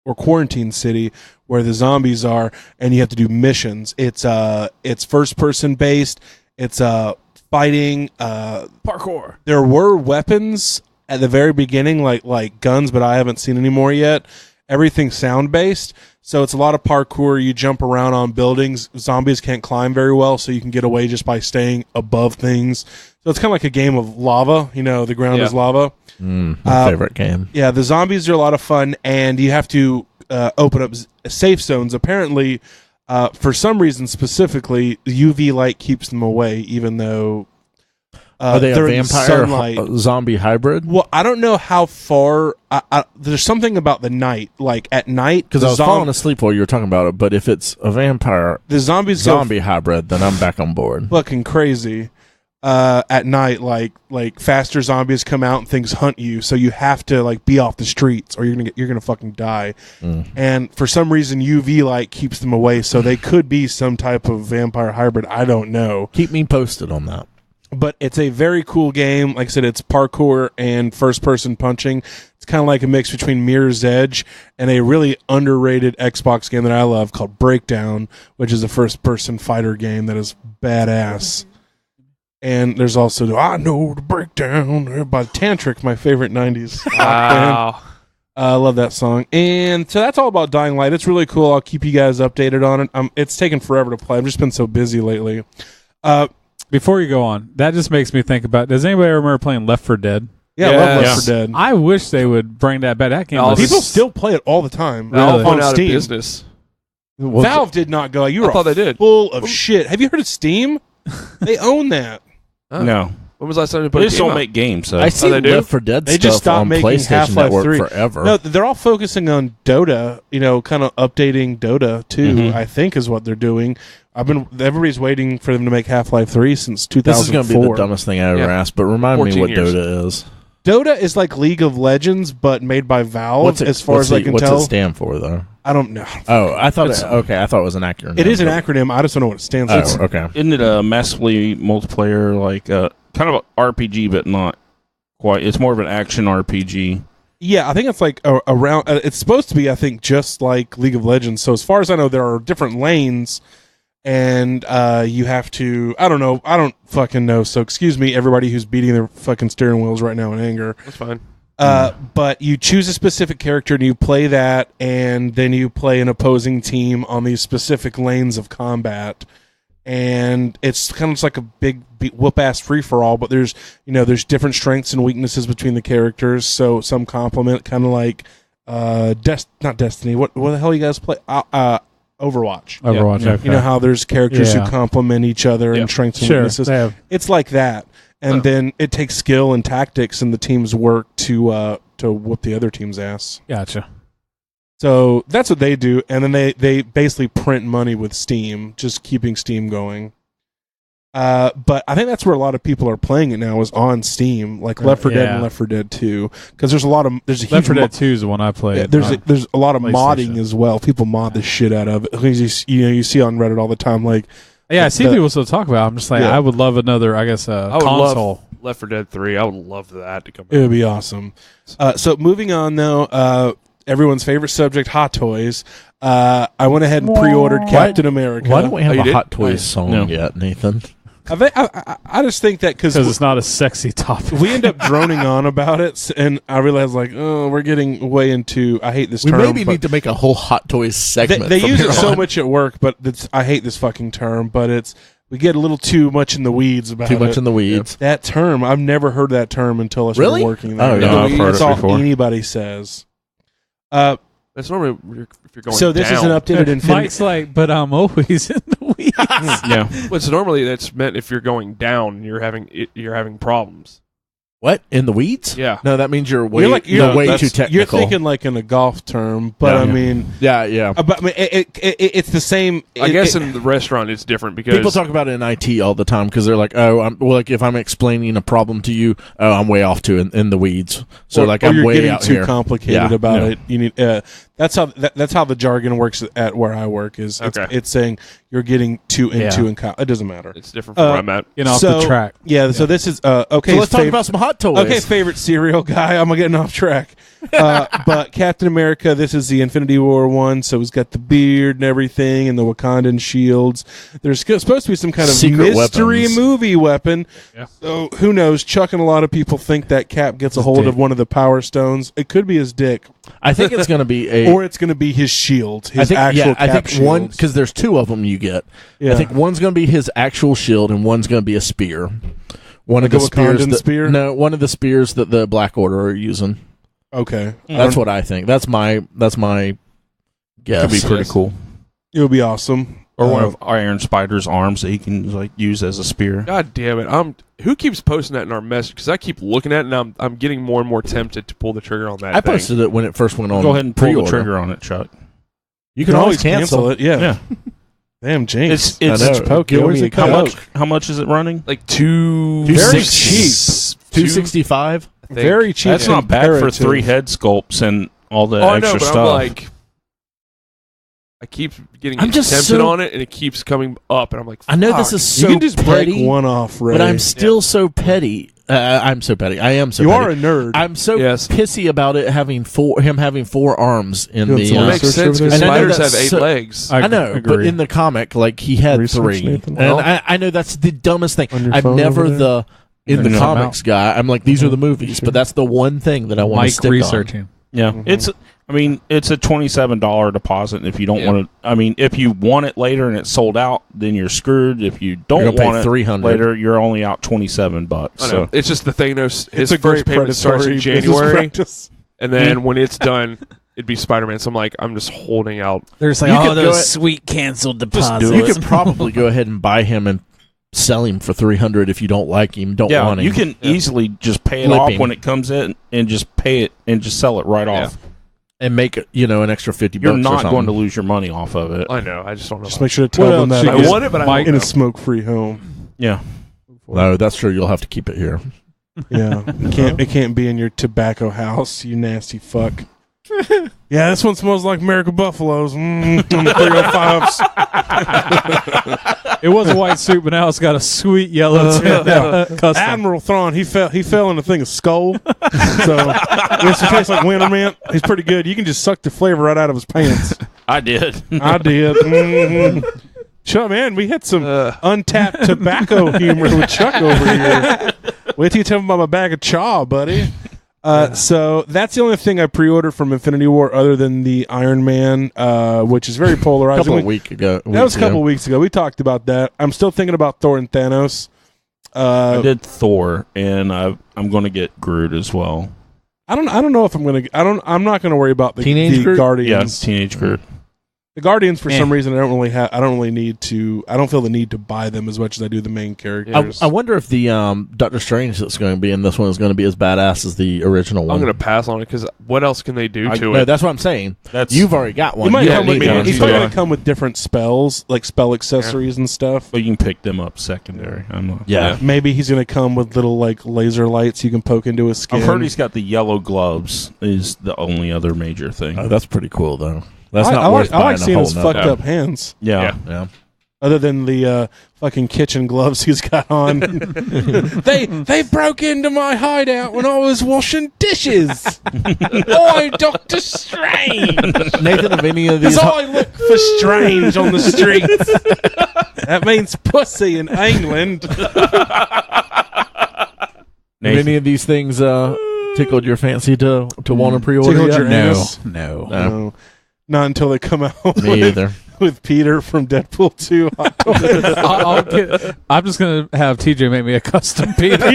or quarantine city where the zombies are, and you have to do missions. It's first person based. It's fighting. Parkour. There were weapons at the very beginning, like guns, but I haven't seen any more yet. everything's sound based. So it's a lot of parkour. You jump around on buildings. Zombies can't climb very well, so you can get away just by staying above things. So it's kind of like a game of lava. The ground is lava. My favorite game. Yeah, the zombies are a lot of fun, and you have to open up safe zones. Apparently, for some reason specifically, UV light keeps them away, even though Are they a they're in the vampire sunlight. zombie hybrid? Well, I don't know how far. There's something about the night, like at night, Because I was falling asleep while you were talking about it, but if it's a vampire the zombies zombie hybrid, then I'm back on board. go fucking crazy. At night, like faster zombies come out and things hunt you, so you have to like be off the streets or you're gonna fucking die. And for some reason, UV light keeps them away, so they could be some type of vampire hybrid. I don't know, Keep me posted on that. but it's a very cool game. Like I said, it's parkour and first-person punching. It's kind of like a mix between Mirror's Edge and a really underrated Xbox game that I love called Breakdown, which is a first-person fighter game that is badass. And there's also I Know the Breakdown by Tantric, my favorite 90s rock band. Wow. I love that song. And so that's all about Dying Light. It's really cool. I'll keep you guys updated on it. It's taken forever to play. I've just been so busy lately. Before you go on, that just makes me think about, does anybody remember playing Left 4 Dead? Yeah, I love Left Yes. 4 Dead. I wish they would bring that back. That game No, was People still play it all the time. Valve on went out of Steam. business. Valve did not go. You I were thought they did. full of shit. Have you heard of Steam? They own that. Oh. No, When was the last time you put they a just game don't out? make games. So I see they do? Left 4 Dead They just stuff stopped on making PlayStation Half-Life Network 3. forever. No, they're all focusing on Dota. Kind of updating Dota too. Mhm. I think is what they're doing. Everybody's waiting for them to make Half-Life 3 since 2004. This is going to be the dumbest thing I ever Yeah. asked, but remind me 14 what years. Dota is. Dota is like League of Legends, but made by Valve. As far as I can what's tell, it stand for, though? I don't know. Oh, I thought It's- I thought it was an acronym. It is an acronym. I just don't know what it stands for. Oh, okay. isn't it a massively multiplayer, like kind of an RPG, but not quite? It's more of an action RPG. Yeah, I think it's like around. It's supposed to be, I think, just like League of Legends. So as far as I know, there are different lanes, and you have to. I don't know. I don't fucking know. So excuse me, everybody who's beating their fucking steering wheels right now in anger. That's fine. But you choose a specific character and you play that, and then you play an opposing team on these specific lanes of combat. And it's kind of just like a big whoop-ass free-for-all, but there's different strengths and weaknesses between the characters, so some complement, kind of like not Destiny. What the hell you guys play? Overwatch. Overwatch. Yeah. Okay. You know how there's characters Yeah. who complement each other Yeah. and strengths and Sure. weaknesses? They have, It's like that. And then it takes skill and tactics, and the teams work to whoop the other team's ass. gotcha. So that's what they do, and then they basically print money with Steam, just keeping Steam going. But I think that's where a lot of people are playing it now, is on Steam, like Left 4 Dead and Yeah. Left 4 Dead 2, because there's a huge Left 4 Dead 2 is the one I played. there's a lot of PlayStation. modding as well. People mod the shit out of it. You see on Reddit all the time, like Yeah, I see people still talk about it. I'm just like, Yeah. I would love another, I guess, I would console. love Left 4 Dead 3. I would love that to come it out. would be awesome. So moving on though, everyone's favorite subject, Hot Toys. I went ahead and pre-ordered Captain America. Why don't we have Oh, you a did? Hot Toys Nice. song No. yet, Nathan? I just think that Because it's not a sexy topic. we end up droning on about it, and I realize like, oh, we're getting way into. I hate this We term. maybe but need to make a whole Hot Toys segment. they from use here it so on. much at work, but I hate this fucking term. But we get a little too much in the weeds about Too it. much in the weeds. That term, I've never heard that term until I started Really? working there. Oh, yeah. No, I've heard That's it all before. anybody says. That's normally if you're going So this is down. an updated Infinity. Mike's like, but I'm always in the weeds. Yeah, Well, so normally that's meant if you're going down and you're having problems. What? In the weeds? Yeah. No, that means you're way, you're way that's- too technical. You're thinking like in a golf term, but Yeah. I mean, yeah. but I mean, it's the same. I guess in the restaurant it's different because People talk about it in IT all the time because they're like, like if I'm explaining a problem to you, I'm way off to in the weeds. So or I'm you're way getting out too here. complicated Yeah, about yeah. it. You need that's how the jargon works at where I work. Is Okay. it's saying you're getting too into Yeah. and it doesn't matter. it's different from where I'm at. Getting off So, the track. Yeah. So this is okay. So let's talk about some Hot Toys. Okay, favorite cereal guy. I'm getting off track. But Captain America, this is the Infinity War one, so he's got the beard and everything, and the Wakandan shields. There's supposed to be some kind of Secret mystery weapons. movie weapon. Yeah. So who knows? Chuck and a lot of people think that Cap gets a hold dick. of one of the Power Stones. It could be his dick, I think it's going to be a. or it's going to be his shield, his I think, actual I Cap think one shields. because there's two of them you get. Yeah. I think one's going to be his actual shield and one's going to be a spear. One Like of a the spears. Wakandan spear? No, one of the spears that the Black Order are using. Okay, That's what I think. That's my guess. Could be pretty cool. it would be awesome. Or one of Iron Spider's arms that he can like use as a spear. God damn it! Who keeps posting that in our message? Because I keep looking at it and I'm getting more and more tempted to pull the trigger on that. I thing. posted it when it first went on. Go ahead and pull pre-order. the trigger on it, Chuck. You can always cancel it. Yeah. Yeah. Damn, Jinx. It's I know. Poke, Give where's me it a go? Coke. How much is it running? like two Very cheap. $265. Very cheap. That's not bad for comparative. 3 head sculpts and all the Oh, I know, extra but stuff. I'm like, I keep getting I'm just tempted so- on it, and it keeps coming up, and I'm like, I know fuck. this is so You can just petty, break one off, Ray. but I'm still so petty. I'm so petty. I am so. You petty. are a nerd. I'm so Yes. pissy about it having him having 4 arms in Doing the. some It research makes sense over because there? And I know spiders have that's 8 so- legs. I know, but in the comic, like he had Research, 3, Nathan. and Well- I know that's the dumbest thing. On your I'm phone never over there? the in the Yeah. comics guy. I'm like these are the movies, but that's the one thing that I want to Mike stick researching. yeah, Mhm. it's a $27 deposit. And if you don't want to, if you want it later and it's sold out, then you're screwed. If you don't You're gonna want pay it $300 later, you're only out $27. I know. So It's just the thing, though. His it's a first great payment starts in predatory business January, practice. and then when it's done, it'd be Spider-Man. So I'm like, I'm just holding out. They're just like, You oh, could do those it. sweet canceled do deposits. You could probably go ahead and buy him and sell him for $300 if you don't like him, don't yeah, want him. you can easily just pay it Flip off him. when it comes in and just pay it and just sell it right Yeah. off. and make an extra $50. You're or not something. going to lose your money off of it. I know. I just don't know. Just about make sure to What tell them else that you it. get? I want it, but I Mike- don't in know. a smoke-free home. Yeah. No, that's true. You'll have to keep it here. Yeah, it can't be in your tobacco house, you nasty fuck. Yeah, this one smells like American Buffaloes. On the 305s. It was a white suit, but now it's got a sweet yellow tint. Custom. Admiral Thrawn, he fell in a thing of skull. So it tastes like winter mint. He's pretty good. You can just suck the flavor right out of his pants. I did. I did. Chuck, man, we had some untapped tobacco humor with Chuck over here. Wait till you tell him about my bag of chaw, buddy. So that's the only thing I pre-ordered from Infinity War other than the Iron Man, which is very A polarizing. couple of weeks ago. That was a couple of weeks ago. We talked about that. I'm still thinking about Thor and Thanos. I did Thor, and I'm going to get Groot as well. I don't know if I'm gonna. I'm not gonna worry about the Teenage Groot? Yeah, Guardians. Teenage Groot. The Guardians, for Eh. some reason, I don't really need to. I don't feel the need to buy them as much as I do the main characters. I wonder if the Doctor Strange that's going to be in this one is going to be as badass as the original one. I'm going to pass on it because what else can they do to No, it? that's what I'm saying. That's You've already got one. He might You come don't with, need one. he's probably Yeah. going to come with different spells, like spell accessories and stuff. But you can pick them up secondary. I'm not. Yeah. Maybe he's going to come with little like laser lights you can poke into his skin. I've heard he's got the yellow gloves. Is the only other major thing. Oh, that's pretty cool, though. That's I not worth like buying seeing a his whole fucked nother. up hands. Yeah. Yeah. Other than the fucking kitchen gloves he's got on. they broke into my hideout when I was washing dishes. Oi, Doctor Strange! Nathan, of any of these, Because I look for strange on the streets. That means pussy in England. have any of these things tickled your fancy to want to pre-order Tickled yet? your ass? No. No. Not until they come out Me either. with Peter from Deadpool 2. I'm just going to have TJ make me a custom Peter.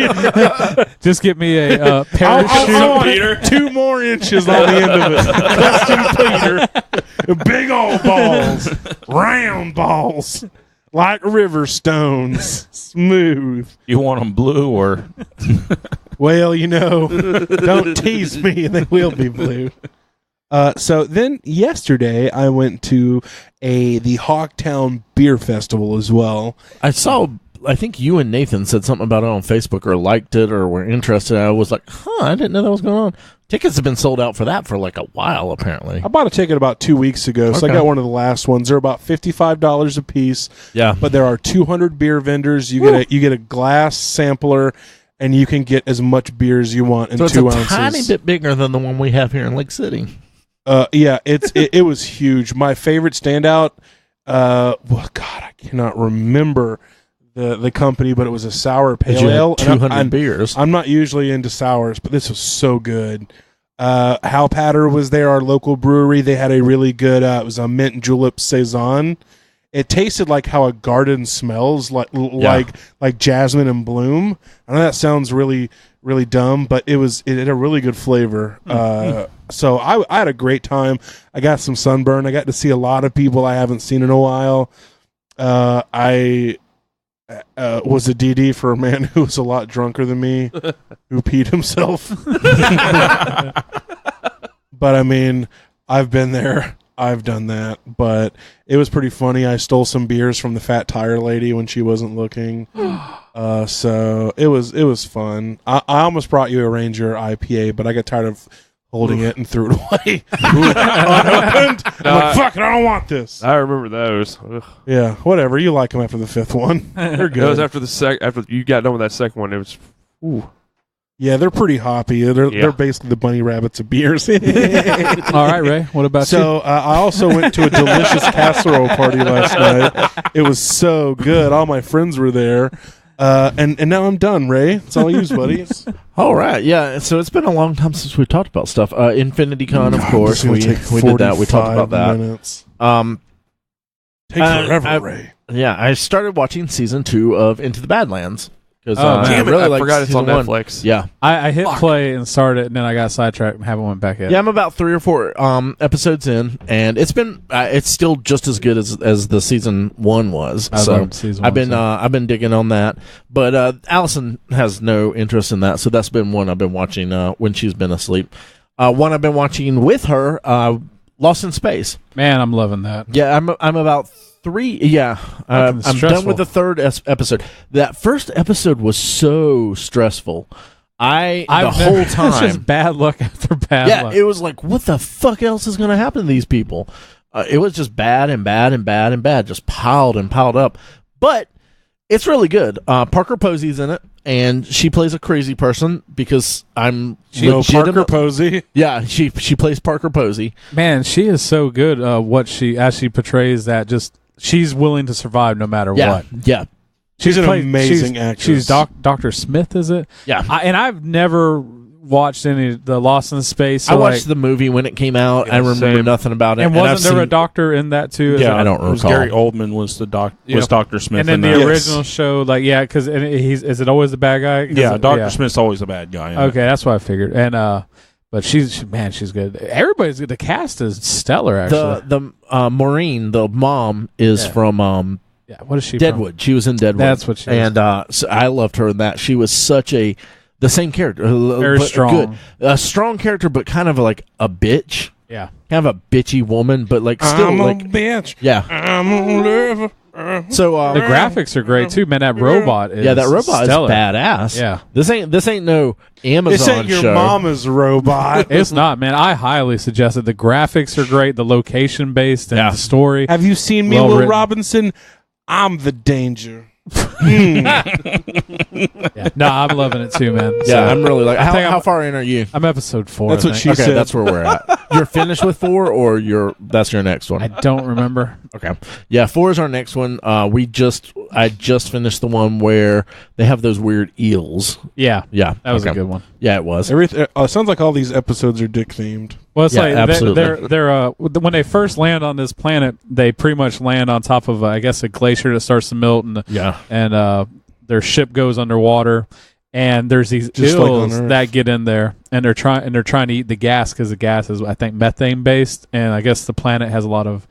Just get me a parachute. I want 2 more inches on the end of it. Custom Peter. Big old balls. Round balls. Like river stones. Smooth. You want them blue or Well, don't tease me. They will be blue. So then yesterday I went to the Hogtown Beer Festival as well. I think you and Nathan said something about it on Facebook or liked it or were interested. I was like, I didn't know that was going on. Tickets have been sold out for that for like a while, apparently. I bought a ticket about 2 weeks ago, so I Okay. got one of the last ones. They're about $55 a piece, Yeah. but there are 200 beer vendors. You get a glass sampler. and you can get as much beer as you want in So it's 2 a ounces. tiny bit bigger than the one we have here in Lake City. Yeah, it was huge. My favorite standout. Well, God, I cannot remember the company, but it was a sour pale ale. 200 beers. I'm not usually into sours, but this was so good. Hal Patter was there, our local brewery. They had a really good. It was a mint julep saison. It tasted like how a garden smells, like jasmine and bloom. I know that sounds really really dumb, but it had a really good flavor. So I had a great time. I got some sunburn. I got to see a lot of people I haven't seen in a while. I was a DD for a man who was a lot drunker than me, who peed himself. But I mean, I've been there. I've done that. But it was pretty funny. I stole some beers from the fat tire lady when she wasn't looking. So it was fun. I almost brought you a Ranger IPA, but I got tired of holding it and threw it away. Unopened. I'm like, fuck it, I don't want this. I remember those. Ugh. Yeah, whatever. You like them after the fifth one. They're good. It was after you got done with that second one. It was. Ooh. Yeah, they're pretty hoppy. They're basically the bunny rabbits of beers. All right, Ray. What about you? So I also went to a delicious casserole party last night. It was so good. All my friends were there. And now I'm done, Ray. It's all yours, buddies. All right, yeah. So it's been a long time since we talked about stuff. Infinity Con, of course, we did that. We talked about that. Minutes. Take forever, Ray. Yeah, I started watching season 2 of Into the Badlands because Damn it! really I forgot it's on season 1. Netflix. Yeah, I hit play and started, and then I got sidetracked and haven't went back yet. yeah. I'm about 3 or 4 episodes in, and it's still just as good as the season 1 was. I So loved season 1, I've been digging on that, but Allison has no interest in that, so that's been one I've been watching when she's been asleep. One I've been watching with her, Lost in Space. Man, I'm loving that. Yeah, I'm about 3. Yeah, I'm stressful. done with the 3rd episode. That first episode was so stressful. The whole time, It's just bad luck after bad luck. it was like, what the fuck else is going to happen to these people? It was just bad and bad and bad and bad, just piled and piled up. But it's really good. Parker Posey's in it, and she plays a crazy person because I'm Parker Posey. Yeah, she plays Parker Posey. Man, she is so good. As she portrays that, just she's willing to survive no matter Yeah, what. yeah. She's an amazing actress. She's Dr. Smith, is it? Yeah. And I've never watched any of the Lost in Space. So I watched the movie when it came out. I remember nothing about it. And wasn't there a doctor in that too? Yeah, I don't recall. Gary Oldman was was Dr. Smith. And then in the that. original show, because is it always the bad guy? Yeah, Dr. Smith's always the bad guy. Okay, that's what I figured. And but she's good. Everybody's good. The cast is stellar. Actually, the Maureen, the mom, is from what is she? Deadwood. From? She was in Deadwood. That's what she is. And so I loved her in that. She was such the same character. Very strong. Good. A strong character, but kind of like a bitch. Yeah. Kind of a bitchy woman, but like still I'm like a bitch. Yeah. I'm a lover. So the graphics are great too, man. That robot is that robot stellar. is badass. Yeah. This ain't no Amazon This ain't your show. mama's robot. It's not, man. I highly suggest it. The graphics are great, the location based and the story. Have you seen me, Well Will written. Robinson? I'm the danger. Yeah. No, I'm loving it too, man. Yeah, I'm really like. think How far in are you? I'm episode 4. That's I what think. she Okay, said. that's where we're at. You're finished with 4, or that's your next one? I don't remember. Okay. Yeah, 4 is our next one. I just finished the one where they have those weird eels. Yeah. Yeah. That was a okay. good one. Yeah, it was. Everything. It sounds like all these episodes are dick themed. Well, it's Yeah, like absolutely. they're when they first land on this planet, they pretty much land on top of I guess a glacier that starts to melt, and their ship goes underwater, and there's these Just like on eels Earth. that get in there, and they're trying to eat the gas because the gas is I think methane based, and I guess the planet has a lot of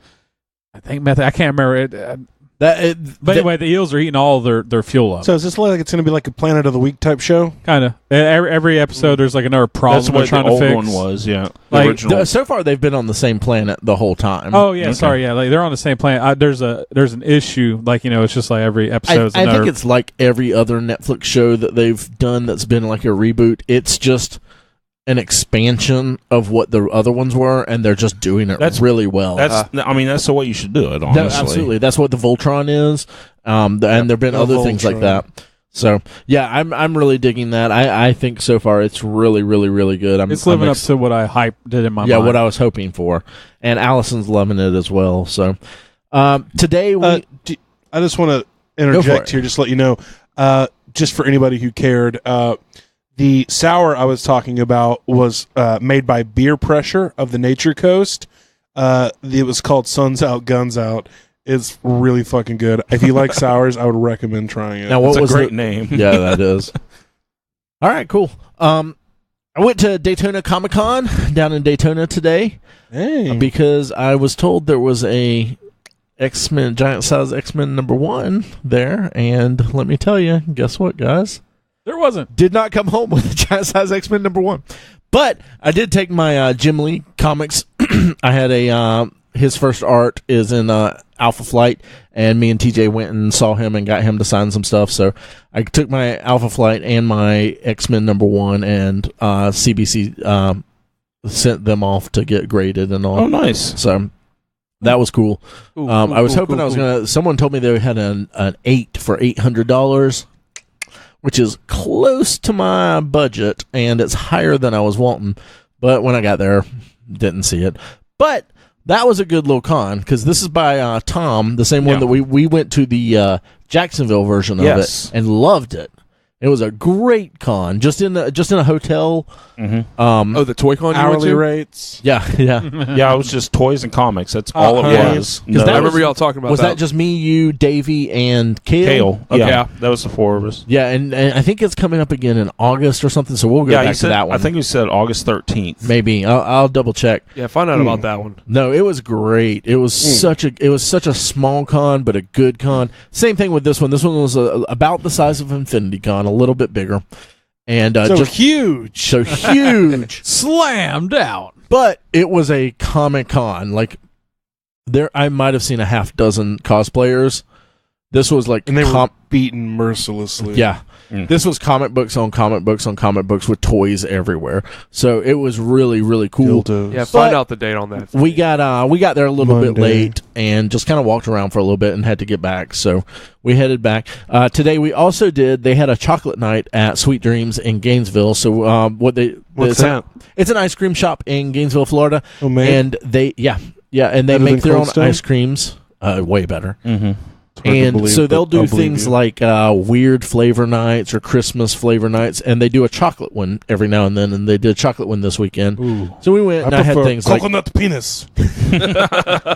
methane. I can't remember it. But anyway, the eels are eating all their fuel up. So is this like it's going to be like a Planet of the Week type show? Kind of every episode, there's like another problem That's they're what trying the to old fix. one was. Yeah, the Like, original. So far, they've been on the same planet the whole time. Oh yeah, Okay. sorry, yeah, like they're on the same planet. There's an issue, like it's just like every episode. I think it's like every other Netflix show that they've done that's been like a reboot. It's just an expansion of what the other ones were, and they're just doing it really well. That's the way you should do it. Honestly, Absolutely, that's what the Voltron is, and there've been The other things like Voltron. that. So yeah, I'm really digging that. I think so far it's really, really, really good. It's living up to what I hyped it in my mind. Yeah, what I was hoping for, and Allison's loving it as well. So today I just want to interject here, just to let you know, just for anybody who cared, the sour I was talking about was made by Beer Pressure of the Nature Coast. It was called Suns Out, Guns Out. It's really fucking good. If you like sours, I would recommend trying it. Now, what was a great name. Yeah, that is. All right, cool. I went to Daytona Comic-Con down in Daytona today because I was told there was a X-Men, giant size X-Men #1 there, and let me tell you, guess what, guys? There wasn't. Did not come home with a giant size X-Men #1. But I did take my Jim Lee comics. I had his first art is in Alpha Flight, and me and TJ went and saw him and got him to sign some stuff. So I took my Alpha Flight and my X-Men #1, and CBC sent them off to get graded and all. Oh, nice. So that was cool. I was hoping I was going to... Someone told me they had an 8 for $800, which is close to my budget, and it's higher than I was wanting. But when I got there, didn't see it. But that was a good little con, because this is by Tom, the same one that we went to the Jacksonville version of it and loved it. It was a great con, just in a hotel. Mm-hmm. The toy con, hourly rates. Yeah. Yeah, it was just toys and comics. That's all it was. No. I remember y'all talking about that. Was that just me, you, Davey, and Kale? Okay. Yeah, that was the 4 of us. Yeah, and I think it's coming up again in August or something, so we'll go back to that one. I think we said August 13th. Maybe. I'll double check. Yeah, find out about that one. No, it was great. It was such a small con, but a good con. Same thing with this one. This one was about the size of Infinity Con, a little bit bigger. And just huge. So huge. Slammed out. But it was a Comic-Con. Like, I might have seen a half dozen cosplayers. This was like... And they were beaten mercilessly. Yeah. This was comic books on comic books on comic books with toys everywhere. So it was really, really cool. Dildos. Yeah, find out the date on that. We got there a little bit late and just kind of walked around for a little bit and had to get back. So we headed back. Today we also they had a chocolate night at Sweet Dreams in Gainesville. So what's that? It's an ice cream shop in Gainesville, Florida. Oh man. And they and they make their own ice creams. Way better. Mm-hmm. And so they'll do things like weird flavor nights or Christmas flavor nights, and they do a chocolate one every now and then, and they did a chocolate one this weekend. Ooh. So we went and I had things coconut penis.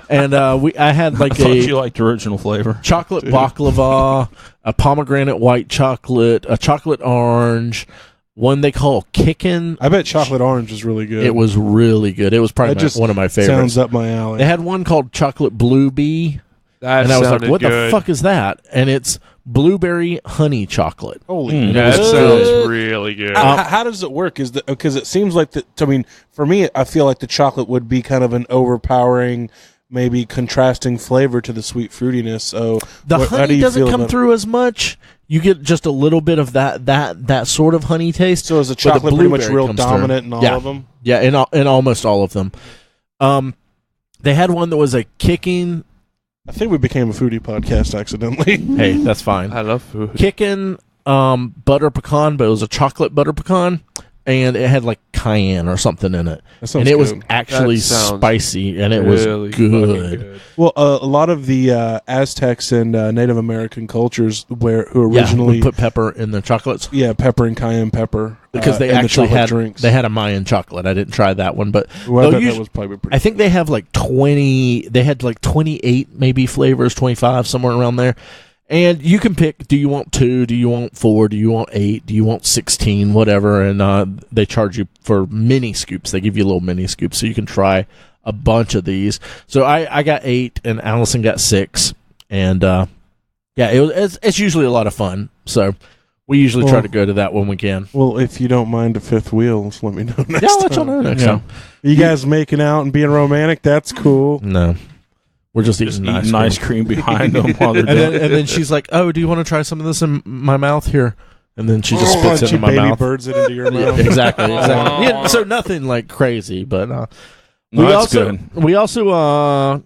And I had like I thought you liked original flavor. Chocolate baklava, a pomegranate white chocolate, a chocolate orange, one they call Kickin'. I bet chocolate orange was really good. It was really good. It was probably one of my favorites. Sounds up my alley. They had one called Chocolate Blue Bee. And I was like, what the fuck is that? And it's blueberry honey chocolate. Holy that sounds really good. How does it work? Because it seems like for me, I feel like the chocolate would be kind of an overpowering, maybe contrasting flavor to the sweet fruitiness. So the honey doesn't come through as much. You get just a little bit of that sort of honey taste. So is the chocolate pretty much real dominant in all of them? Yeah, in almost all of them. They had one that was a kicking. I think we became a foodie podcast accidentally. Hey, that's fine. I love food. Kicking butter pecan, but it was a chocolate butter pecan, and it had like cayenne or something in it. And it was actually spicy, and it really was good. Well, a lot of the Aztecs and Native American cultures who originally put pepper in their chocolates. Yeah, pepper and cayenne pepper. Because they actually had drinks. They had a Mayan chocolate. I didn't try that one, but I bet that was probably pretty I think they have like 20. They had like 28 maybe flavors, 25 somewhere around there. And you can pick, do you want 2, do you want 4, do you want 8, do you want 16, whatever, and they charge you for mini scoops. They give you little mini scoops so you can try a bunch of these. So I got 8 and Allison got 6, and it's usually a lot of fun. So we usually try to go to that when we can. Well, if you don't mind a fifth wheel, just let me know next time. Yeah, I'll let y'all know next time. You guys making out and being romantic, that's cool. No. We're just eating ice cream behind them while they're doing and then she's like, "Oh, do you want to try some of this in my mouth here?" And then she just spits it in my mouth. Birds it into your mouth. Exactly. Yeah, so nothing like crazy, but that's good. We also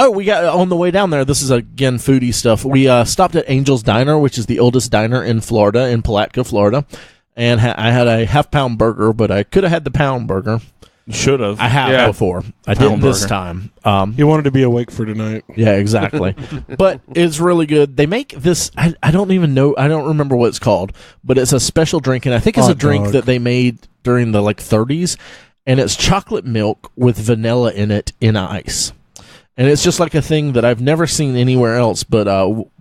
Oh, we got on the way down there. This is again foodie stuff. We stopped at Angel's Diner, which is the oldest diner in Florida, in Palatka, Florida, and I had a half-pound burger, but I could have had the pound burger. Should have. I have before. I didn't this time. He wanted to be awake for tonight. Yeah, exactly. But it's really good. They make this. I don't even know. I don't remember what it's called, but it's a special drink, and I think it's a drink that they made during the 30s, and it's chocolate milk with vanilla in it in ice. And it's just like a thing that I've never seen anywhere else, but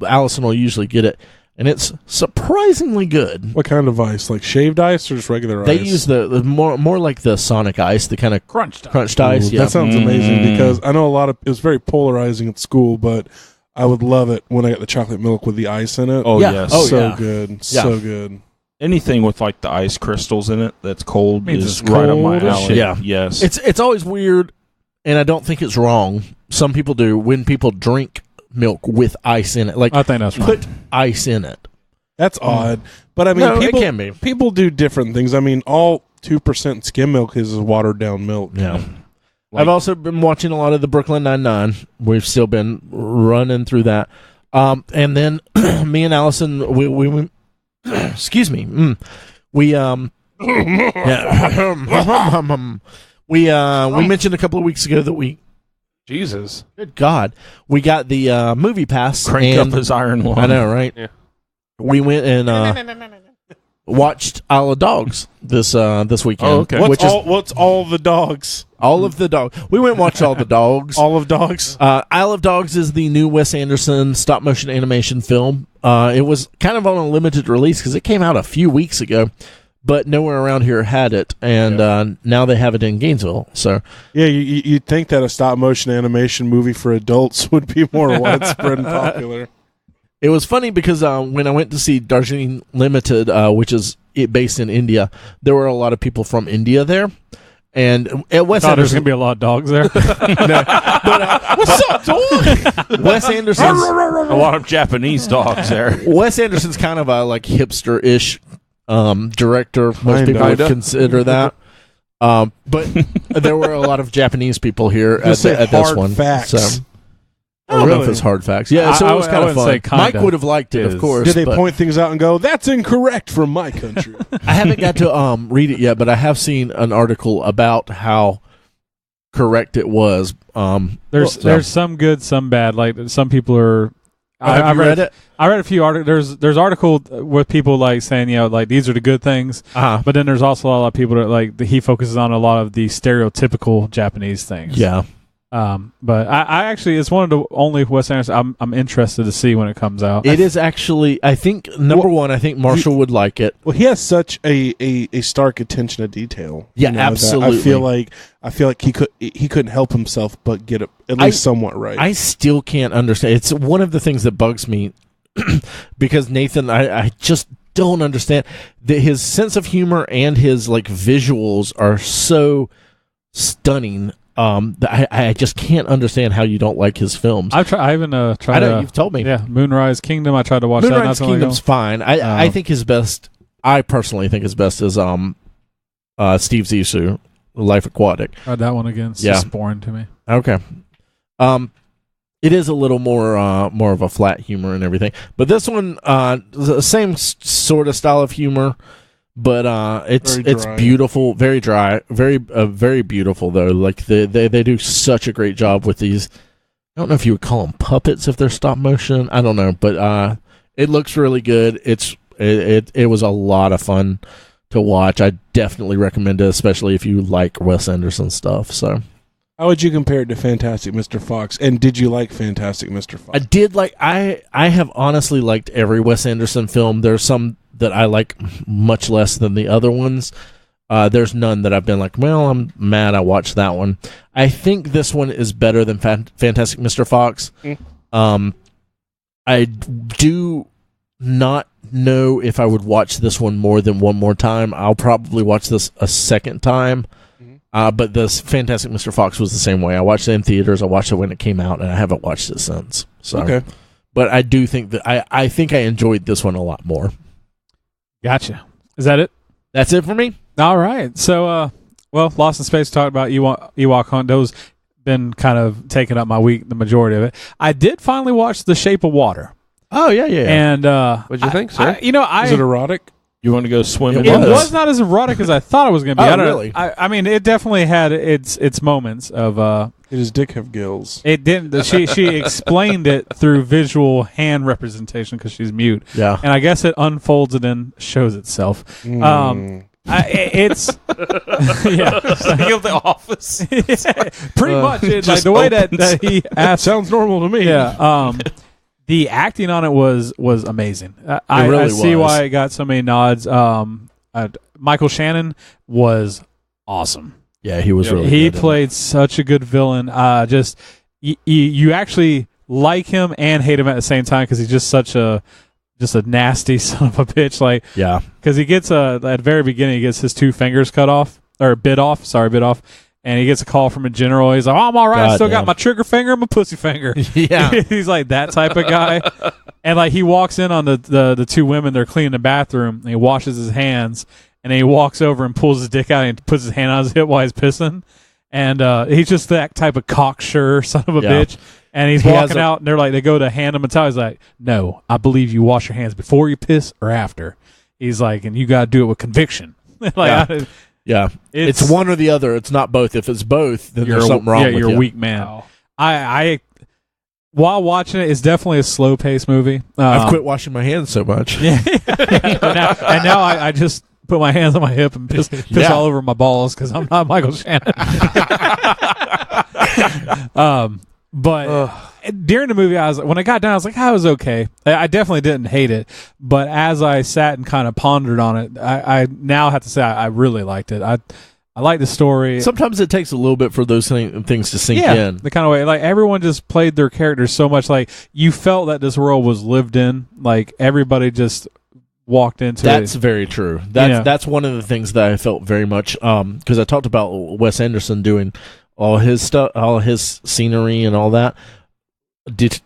Allison will usually get it, and it's surprisingly good. What kind of ice? Like shaved ice or just regular ice? They use the more like the Sonic ice, the kind of crunched ice. Yeah, that sounds amazing because I know it was very polarizing at school, but I would love it when I got the chocolate milk with the ice in it. Oh, yeah. yes. Good. Yeah. So good. Anything with the ice crystals in it that's cold Means is it's right up my cold as alley. shit. Yeah. Yes. It's always weird, and I don't think it's wrong. Some people do when people drink milk with ice in it. Like I think that's put ice in it. That's odd. But I mean, No, it can be. People do different things. I mean, all 2% skim milk is watered down milk. Yeah. I've also been watching a lot of the Brooklyn Nine-Nine. We've still been running through that. And then me and Allison, we excuse me. We we mentioned a couple of weeks ago that Jesus. good God, we got the movie pass. Crank and up his iron lung. I know, right? Yeah. We went and watched Isle of Dogs this weekend. Oh, okay. What's all the dogs? All of the dogs. We went and watched all the dogs. All of dogs? Isle of Dogs is the new Wes Anderson stop motion animation film. It was kind of on a limited release because it came out a few weeks ago, but nowhere around here had it, and now they have it in Gainesville. So Yeah, you'd think that a stop motion animation movie for adults would be more widespread and popular. it was funny because when I went to see Darjeeling Limited, which is based in India, there were a lot of people from India there. And at Wes there's Anderson, going to be a lot of dogs there. what's up, dog? Wes Anderson's A lot of Japanese dogs there. Wes Anderson's kind of a hipster-ish director. Most people would Kinda. consider that. But there were a lot of Japanese people here at Just say this hard one. facts. So, I don't know if it's hard facts. Yeah, so I it was kind of wouldn't say fun. kinda. Mike would have liked it, It of is. course. Did they but point things out and go, that's incorrect from my country? I haven't got to read it yet, but I have seen an article about how correct it was. There's some good, some bad. Like some people are. Have you read it? I read a few articles. There's articles with people saying these are the good things, but then there's also a lot of people that he focuses on a lot of the stereotypical Japanese things. Yeah. But I actually, it's one of the only Wes Anderson I'm interested to see when it comes out. It is actually, I think, number one, I think Marshall would like it. Well, he has such a stark attention to detail. Yeah, that absolutely. I feel like he couldn't help himself but get it at least somewhat right. I still can't understand. It's one of the things that bugs me because Nathan, I just don't understand that his sense of humor and his visuals are so stunning. I just can't understand how you don't like his films. I even tried. I know you've told me. Yeah, Moonrise Kingdom. I tried to watch Moonrise that. Not so long Kingdom's ago. fine. I think his best. I personally think his best is Steve Zissou, Life Aquatic. Tried that one again. It's Yeah. just boring to me. Okay. It is a little more of a flat humor and everything, but this one, the same sort of style of humor, but it's beautiful, very dry, very beautiful though. Like they do such a great job with these. I don't know if you would call them puppets if they're stop motion. I don't know, but it looks really good. It was a lot of fun to watch. I definitely recommend it, especially if you like Wes Anderson stuff. So. How would you compare it to Fantastic Mr. Fox? And did you like Fantastic Mr. Fox? I did like. I have honestly liked every Wes Anderson film. There's some that I like much less than the other ones. There's none that I've been like, well, I'm mad I watched that one. I think this one is better than Fantastic Mr. Fox. I do not know if I would watch this one more than one more time. I'll probably watch this a second time. But this Fantastic Mr. Fox was the same way. I watched it in theaters. I watched it when it came out, and I haven't watched it since. So, okay. But I do think that I think I enjoyed this one a lot more. Gotcha. Is that it? That's it for me. All right. So, Lost in Space talked about Ewok Hunt. been kind of taking up my week, the majority of it. I did finally watch The Shape of Water. Oh yeah. And what'd you think, sir? Is it erotic? You want to go swim? It It was. was not as erotic as I thought it was going to be. Oh, I don't really? know. I mean, it definitely had its moments of. Did his dick have gills? It didn't. She explained it through visual hand representation because she's mute, Yeah. and I guess it unfolds and then shows itself. It's yeah, of the office. pretty much. It's like the way that he asked. Sounds normal to me. Yeah. The acting on it was amazing. I really see was. why it got so many nods. Michael Shannon was awesome. Yeah, he was really. He good in played such a good villain. You actually like him and hate him at the same time because he's just such a nasty son of a bitch. Like, it. Yeah. because he gets at the very beginning, he gets his 2 fingers cut off or bit off. Sorry, bit off. And he gets a call from a general. He's like, "Oh, I'm all right. I still got my trigger finger and my pussy finger." Yeah. He's like that type of guy. And like he walks in on the 2 women. They're cleaning the bathroom. And he washes his hands. And then he walks over and pulls his dick out and puts his hand on his hip while he's pissing. And he's just that type of cocksure son of a bitch. And he's walking out, and they go to hand him a towel. He's like, "No, I believe you wash your hands before you piss or after." He's like, "And you got to do it with conviction." Yeah. It's one or the other. It's not both. If it's both, then there's something wrong with you. You're a weak man. Wow. I while watching it, it's definitely a slow paced movie. I've quit washing my hands so much. Yeah. and now I just put my hands on my hip and piss all over my balls because I'm not Michael Shannon. But during the movie, when I got done, I was like, I was okay. I definitely didn't hate it. But as I sat and kind of pondered on it, I now have to say I really liked it. I like the story. Sometimes it takes a little bit for those things to sink in. The kind of way, like everyone just played their characters so much. Like you felt that this world was lived in. Like everybody just walked into it. That's very true. That's one of the things that I felt very much because I talked about Wes Anderson doing all his stuff, all his scenery and all that.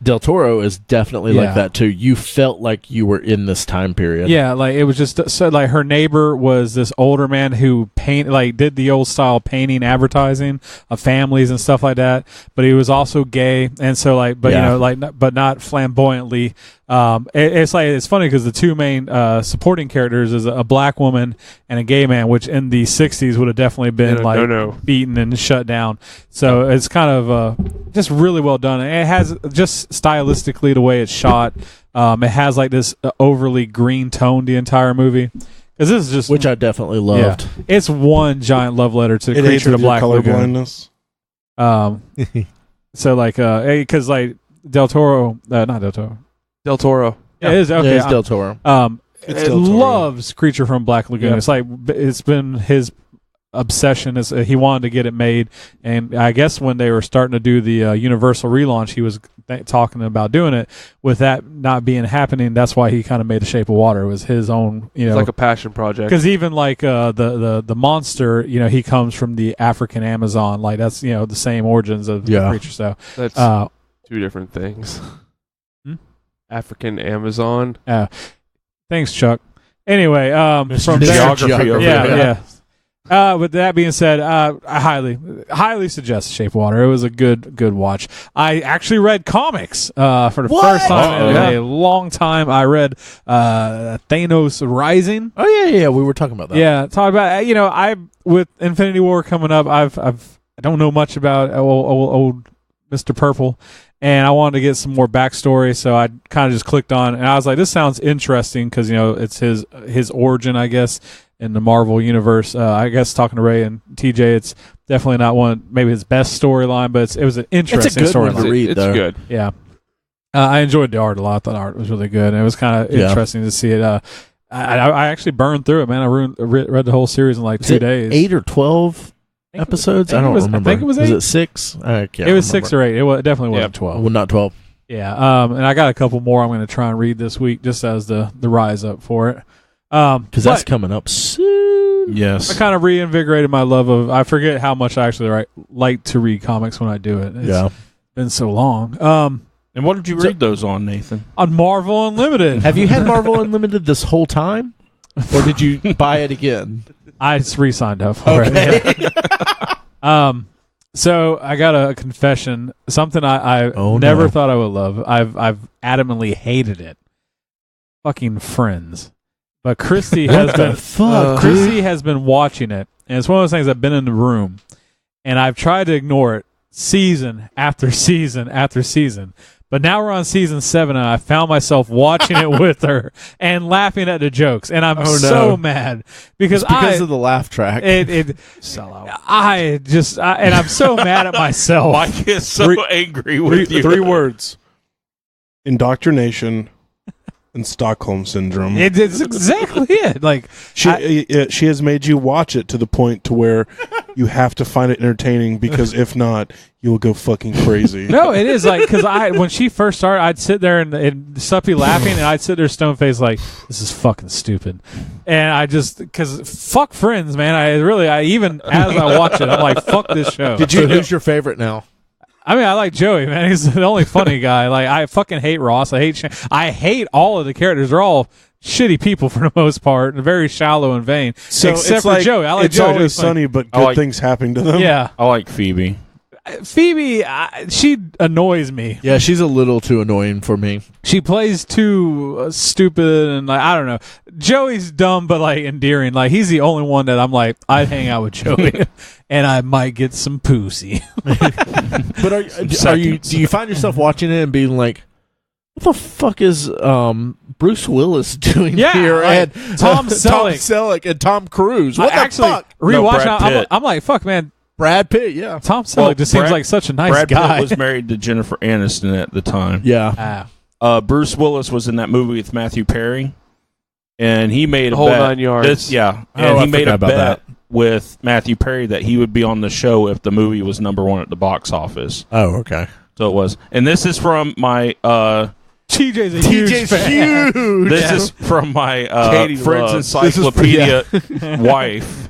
Del Toro is definitely like that too. You felt like you were in this time period. Yeah, like it was just so like her neighbor was this older man who did the old style painting advertising of families and stuff like that, but he was also gay, and so but not flamboyantly. It's funny because the 2 main supporting characters is a black woman and a gay man, which in the 60s would have definitely been beaten and shut down. So it's kind of just really well done. And it has just stylistically the way it's shot. It has like this overly green tone the entire movie. Because this is just which I definitely loved. Yeah, it's one giant love letter to the creature of the Black color Lagoon. blindness. So like because like Del Toro, not Del Toro. Del Toro. Yeah, it is okay. Yeah, it's Del Toro. It's It Del Toro. loves Creature from Black Lagoon. Yeah. It's like it's been his obsession. He wanted to get it made, and I guess when they were starting to do the Universal relaunch, he was talking about doing it. With that not being happening, that's why he kind of made The Shape of Water. It was his own, It's like a passion project. because even like the monster, he comes from the African Amazon. Like that's the same origins of the creature. So That's 2 different things. African Amazon. thanks, Chuck. Anyway, from Mr. there, Geography over yeah. With that being said, I highly suggest Shape of Water. It was a good watch. I actually read comics for the first time in a long time. I read Thanos Rising. Oh yeah, we were talking about that. Yeah, talk about I with Infinity War coming up. I don't know much about old Mr. Purple, and I wanted to get some more backstory, so I kind of just clicked on, and I was like, this sounds interesting because it's his origin, I guess, in the Marvel universe. I guess talking to Ray and TJ, it's definitely not maybe his best storyline, but it was an interesting It's a good one storyline. to read, It's though. good. Yeah. I enjoyed the art a lot. I thought the art was really good, and it was kind of interesting to see it. I actually burned through it, man. I read the whole series in like 2 days. 8 or 12 episodes? I don't remember. I think it was 8. Was it 6? I can't It was remember. 6 or 8. It definitely wasn't 12. Well, not 12. Yeah. And I got a couple more I'm going to try and read this week just as the rise up for it. Because that's coming up soon. Yes. I kind of reinvigorated my love of. I forget how much I actually like to read comics when I do it. It's been so long. And what did you read those on, Nathan? On Marvel Unlimited. Have you had Marvel Unlimited this whole time? Or did you buy it again? I just re-signed up for it. Yeah. So I got a confession. Something I never thought I would love. I've adamantly hated it. Fucking Friends. But Christy has been Christy has been watching it, and it's one of those things. I've been in the room, and I've tried to ignore it season after season after season. But now we're on season 7, and I found myself watching it with her and laughing at the jokes, and I'm so mad because of the laugh track. Sell out. And I'm so mad at myself. Mike is so angry with you. 3 words: indoctrination and Stockholm syndrome. It's exactly it. Like she has made you watch it to the point to where you have to find it entertaining, because if not, you will go fucking crazy. No, it is like, because when she first started, I'd sit there and Suppy laughing, and I'd sit there stone faced like, this is fucking stupid. And I just, because fuck Friends, man. I even as I watch it, I'm like, fuck this show. Who's your favorite now? I mean, I like Joey, man. He's the only funny guy. Like, I fucking hate Ross. I hate all of the characters. They're all shitty people for the most part, and very shallow and vain. So except for Joey. I like it's Joey. always sunny, but good things happen to them. Yeah. I like Phoebe. Phoebe, she annoys me. Yeah, she's a little too annoying for me. She plays too stupid, and like, I don't know. Joey's dumb, but like endearing. Like, he's the only one that I'm like, I'd hang out with Joey, and I might get some pussy. But do you find yourself watching it and being like, what the fuck is Bruce Willis doing here? Like, And Tom Selleck and Tom Cruise. What the fuck? Rewatching, I'm like, fuck, man. Brad Pitt, yeah. Tom Selleck just seems like such a nice Brad guy. Pitt was married to Jennifer Aniston at the time. Yeah. Bruce Willis was in that movie with Matthew Perry, and he made a whole bet. 9 yards. And I he made a forgot about bet with Matthew Perry that he would be on the show if the movie was #1 at the box office. Oh, okay. So it was. And this is from my TJ's a huge fan. huge. this is from my Katie Friends loves. Encyclopedia wife.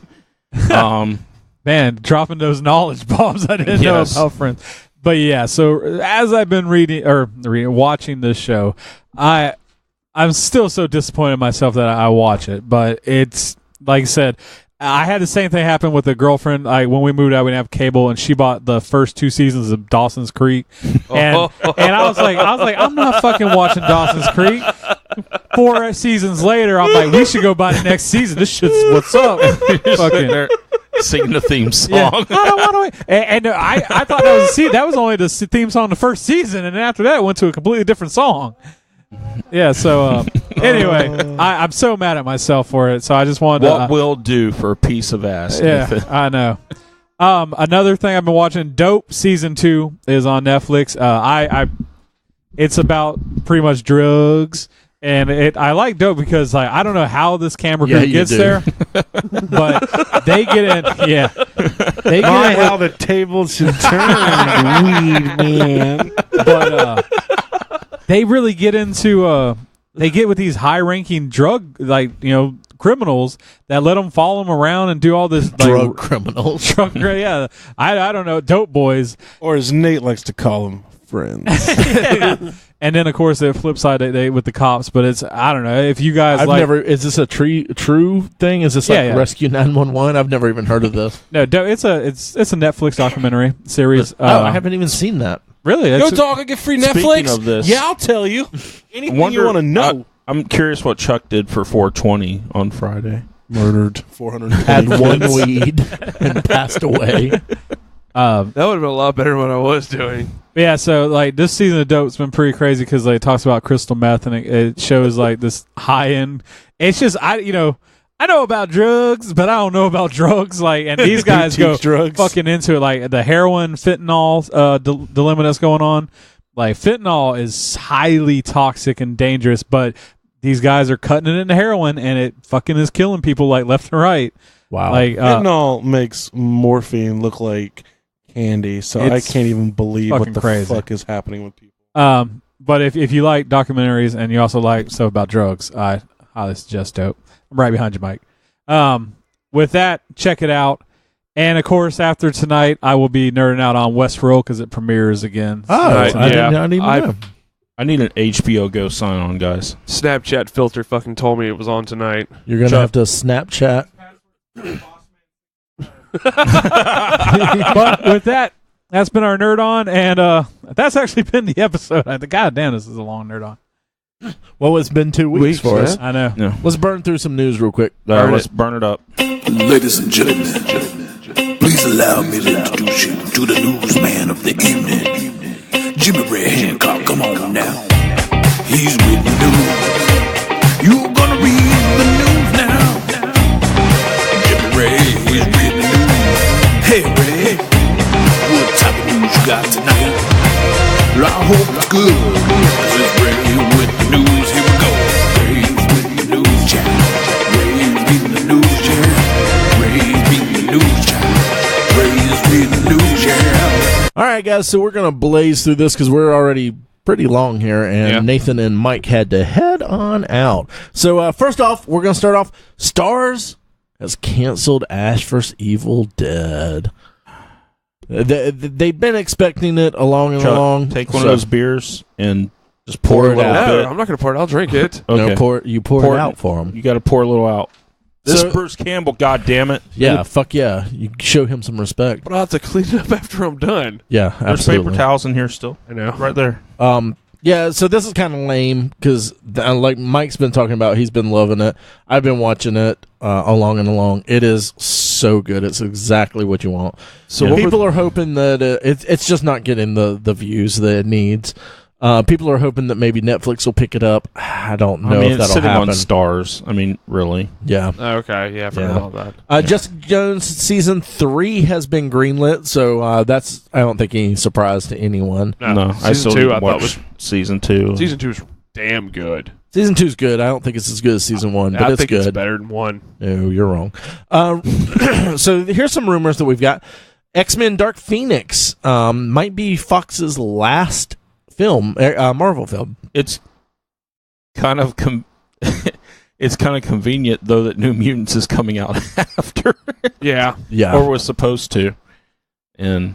Man, dropping those knowledge bombs I didn't know about Friends. But yeah, so as I've been watching this show, I'm still so disappointed in myself that I watch it. But it's, like I said, I had the same thing happen with a girlfriend. When we moved out, we didn't have cable, and she bought the first 2 seasons of Dawson's Creek, and I was like, I'm not fucking watching Dawson's Creek. 4 seasons later, I'm like, we should go buy the next season. This shit's what's up. Fucking singing the theme song. Yeah. I don't want to. And I thought that was only the theme song the first season, and then after that, it went to a completely different song. Yeah. So anyway, I'm so mad at myself for it. So I just wanted what will do for a piece of ass. Yeah, Nathan. I know. Another thing I've been watching, Dope season 2 is on Netflix. It's about pretty much drugs. And I like Dope because I don't know how this camera crew gets there, but they get in. Yeah, they get in how the tables should turn, weed man. But they really get into. They get with these high-ranking drug criminals that let them follow them around and do all this drug criminals. Yeah, I don't know, dope boys, or as Nate likes to call them, friends. Yeah. And then, of course, the flip side, they with the cops. But it's, I don't know if you guys is this a true thing? Is this like Rescue 911? I've never even heard of this. No, it's a Netflix documentary series. I haven't even seen that. Really? Go talk and get free Netflix. Speaking of this, yeah, I'll tell you. Anything you want to know. I'm curious what Chuck did for 420 on Friday. Murdered 400. Had one weed and passed away. That would have been a lot better than what I was doing. Yeah, so this season of Dope's been pretty crazy because it talks about crystal meth and it shows this high end. It's just I know about drugs, but I don't know about drugs. And these guys go drugs. Fucking into it, the heroin, fentanyl dilemma that's going on. Fentanyl is highly toxic and dangerous, but these guys are cutting it into heroin, and it fucking is killing people left and right. Wow, fentanyl makes morphine look like candy, so I can't even believe what the fuck is happening with people. But if you like documentaries and you also like stuff about drugs, I highly suggest Dope. I'm right behind you, Mike. With that, check it out. And of course, after tonight, I will be nerding out on Westworld because it premieres again. Oh, I didn't even know. I need an HBO Go sign on, guys. Snapchat filter fucking told me it was on tonight. You're gonna have to Snapchat. But with that, That's been our Nerd On, and that's actually been the episode. God damn, this is a long Nerd On. Well, it's been 2 weeks for us. I know. Yeah. Let's burn through some news real quick. Let's burn it up. Ladies and gentlemen, please allow me to introduce you to the newsman of the evening, Jimmy Ray Hancock. Come on now. He's with the news. You're gonna read the news now. Jimmy Ray is reading the news. Hey Ray, what type of news you got tonight? Well, I hope it's good. This is Ray with the news. Here we go. Ray's with the news chat. Ray's reading the news chat. Ray's reading the news chat. Ray's reading the news chat. All right, guys, so we're going to blaze through this because we're already pretty long here, and Nathan and Mike had to head on out. So first off, we're going to start off. Starz has canceled Ash vs. Evil Dead. They've been expecting it along and along. Take one of those beers and just pour it out. out. No, I'm not going to pour it. I'll drink it. Okay. No, pour it out for them. You got to pour a little out. This So- Bruce Campbell, goddammit. Yeah, fuck yeah. You show him some respect. But I'll have to clean it up after I'm done. Yeah, There's absolutely. paper towels in here still. I know. Right there. Yeah, so this is kind of lame because, like Mike's been talking about, he's been loving it. I've been watching it along and along. It is so good. It's exactly what you want. So So what people are hoping that it's just not getting the views that it needs. People are hoping that maybe Netflix will pick it up. I don't know if it's that'll sitting happen. on Stars. I mean, really. Yeah. Okay, yeah, I forgot Yeah. about that. Jessica Jones season 3 has been greenlit, so that's I don't think any surprise to anyone. No, I Season still 2 need to I thought watch was season 2. Season 2 is damn good. Season 2's good. I don't think it's as good as season 1, but I it's think good. it's better than 1. No, you're wrong. So here's some rumors that we've got. X-Men Dark Phoenix might be Fox's last film, Marvel film. It's kind of it's kind of convenient though that New Mutants is coming out after, Yeah. Yeah. or was supposed to. And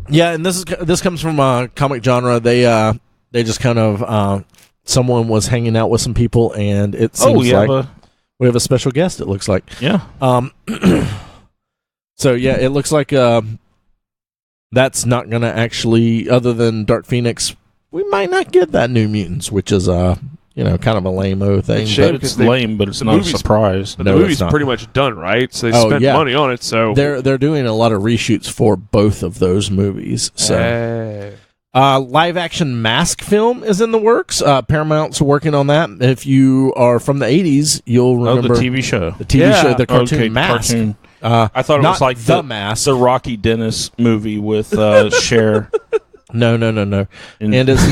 Yeah, and this comes from comic genre. They just kind of someone was hanging out with some people, and it seems we have a special guest. It looks like. yeah. So yeah, it looks like that's not going to actually, other than Dark Phoenix, we might not get that New Mutants, which is kind of a lame-o thing. It's a shame but because It's lame, but it's not a movie's- surprise. But No, the it's movie's not. pretty much done, right? So they Oh, spent yeah. money on it, so... they're doing a lot of reshoots for both of those movies. So. Hey. Live-action M.A.S.K. film is in the works. Paramount's working on that. If you are from the 80s, you'll remember the TV show. the TV Yeah. show, the cartoon Okay, M.A.S.K. cartoon. I thought it not was like the M.A.S.K. the Rocky Dennis movie with Cher. No. And it's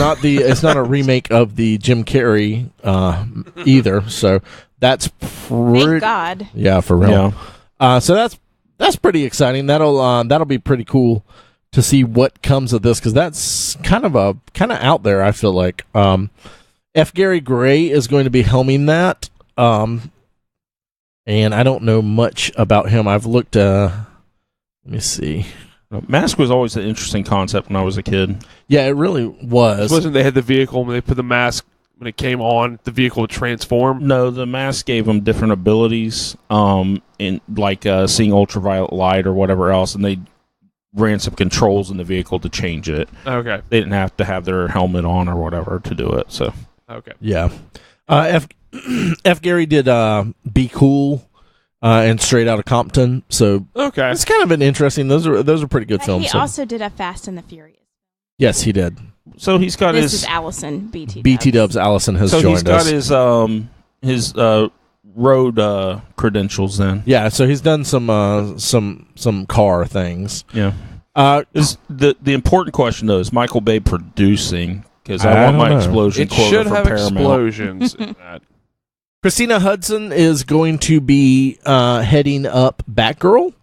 not a remake of the Jim Carrey either. So that's Thank God. yeah, for real. So that's pretty exciting. That'll be pretty cool to see what comes of this, because that's kind of out there. I feel like F. Gary Gray is going to be helming that, and I don't know much about him. I've looked. Let me see. M.A.S.K. was always an interesting concept when I was a kid. Yeah, it really was. Wasn't they had the vehicle when they put the mask, when it came on, the vehicle would transform? No, the mask gave them different abilities, in like seeing ultraviolet light or whatever else, and they ran some controls in the vehicle to change it. Okay. They didn't have to have their helmet on or whatever to do it. So Okay. Yeah. F. Gary did Be Cool and Straight Outta Compton, so Okay. it's kind of an interesting. Those are pretty good films. He So. also did a Fast and the Furious. Yes, he did. he's got This his is Allison, BT. BT Dubs Allison has so joined he's got us. his road credentials then. Yeah, so he's done some car things. Yeah. Is the important question though, is Michael Bay producing? Because I want don't my know. explosion It quota should from have Paramount. explosions in that. Christina Hudson is going to be heading up Batgirl.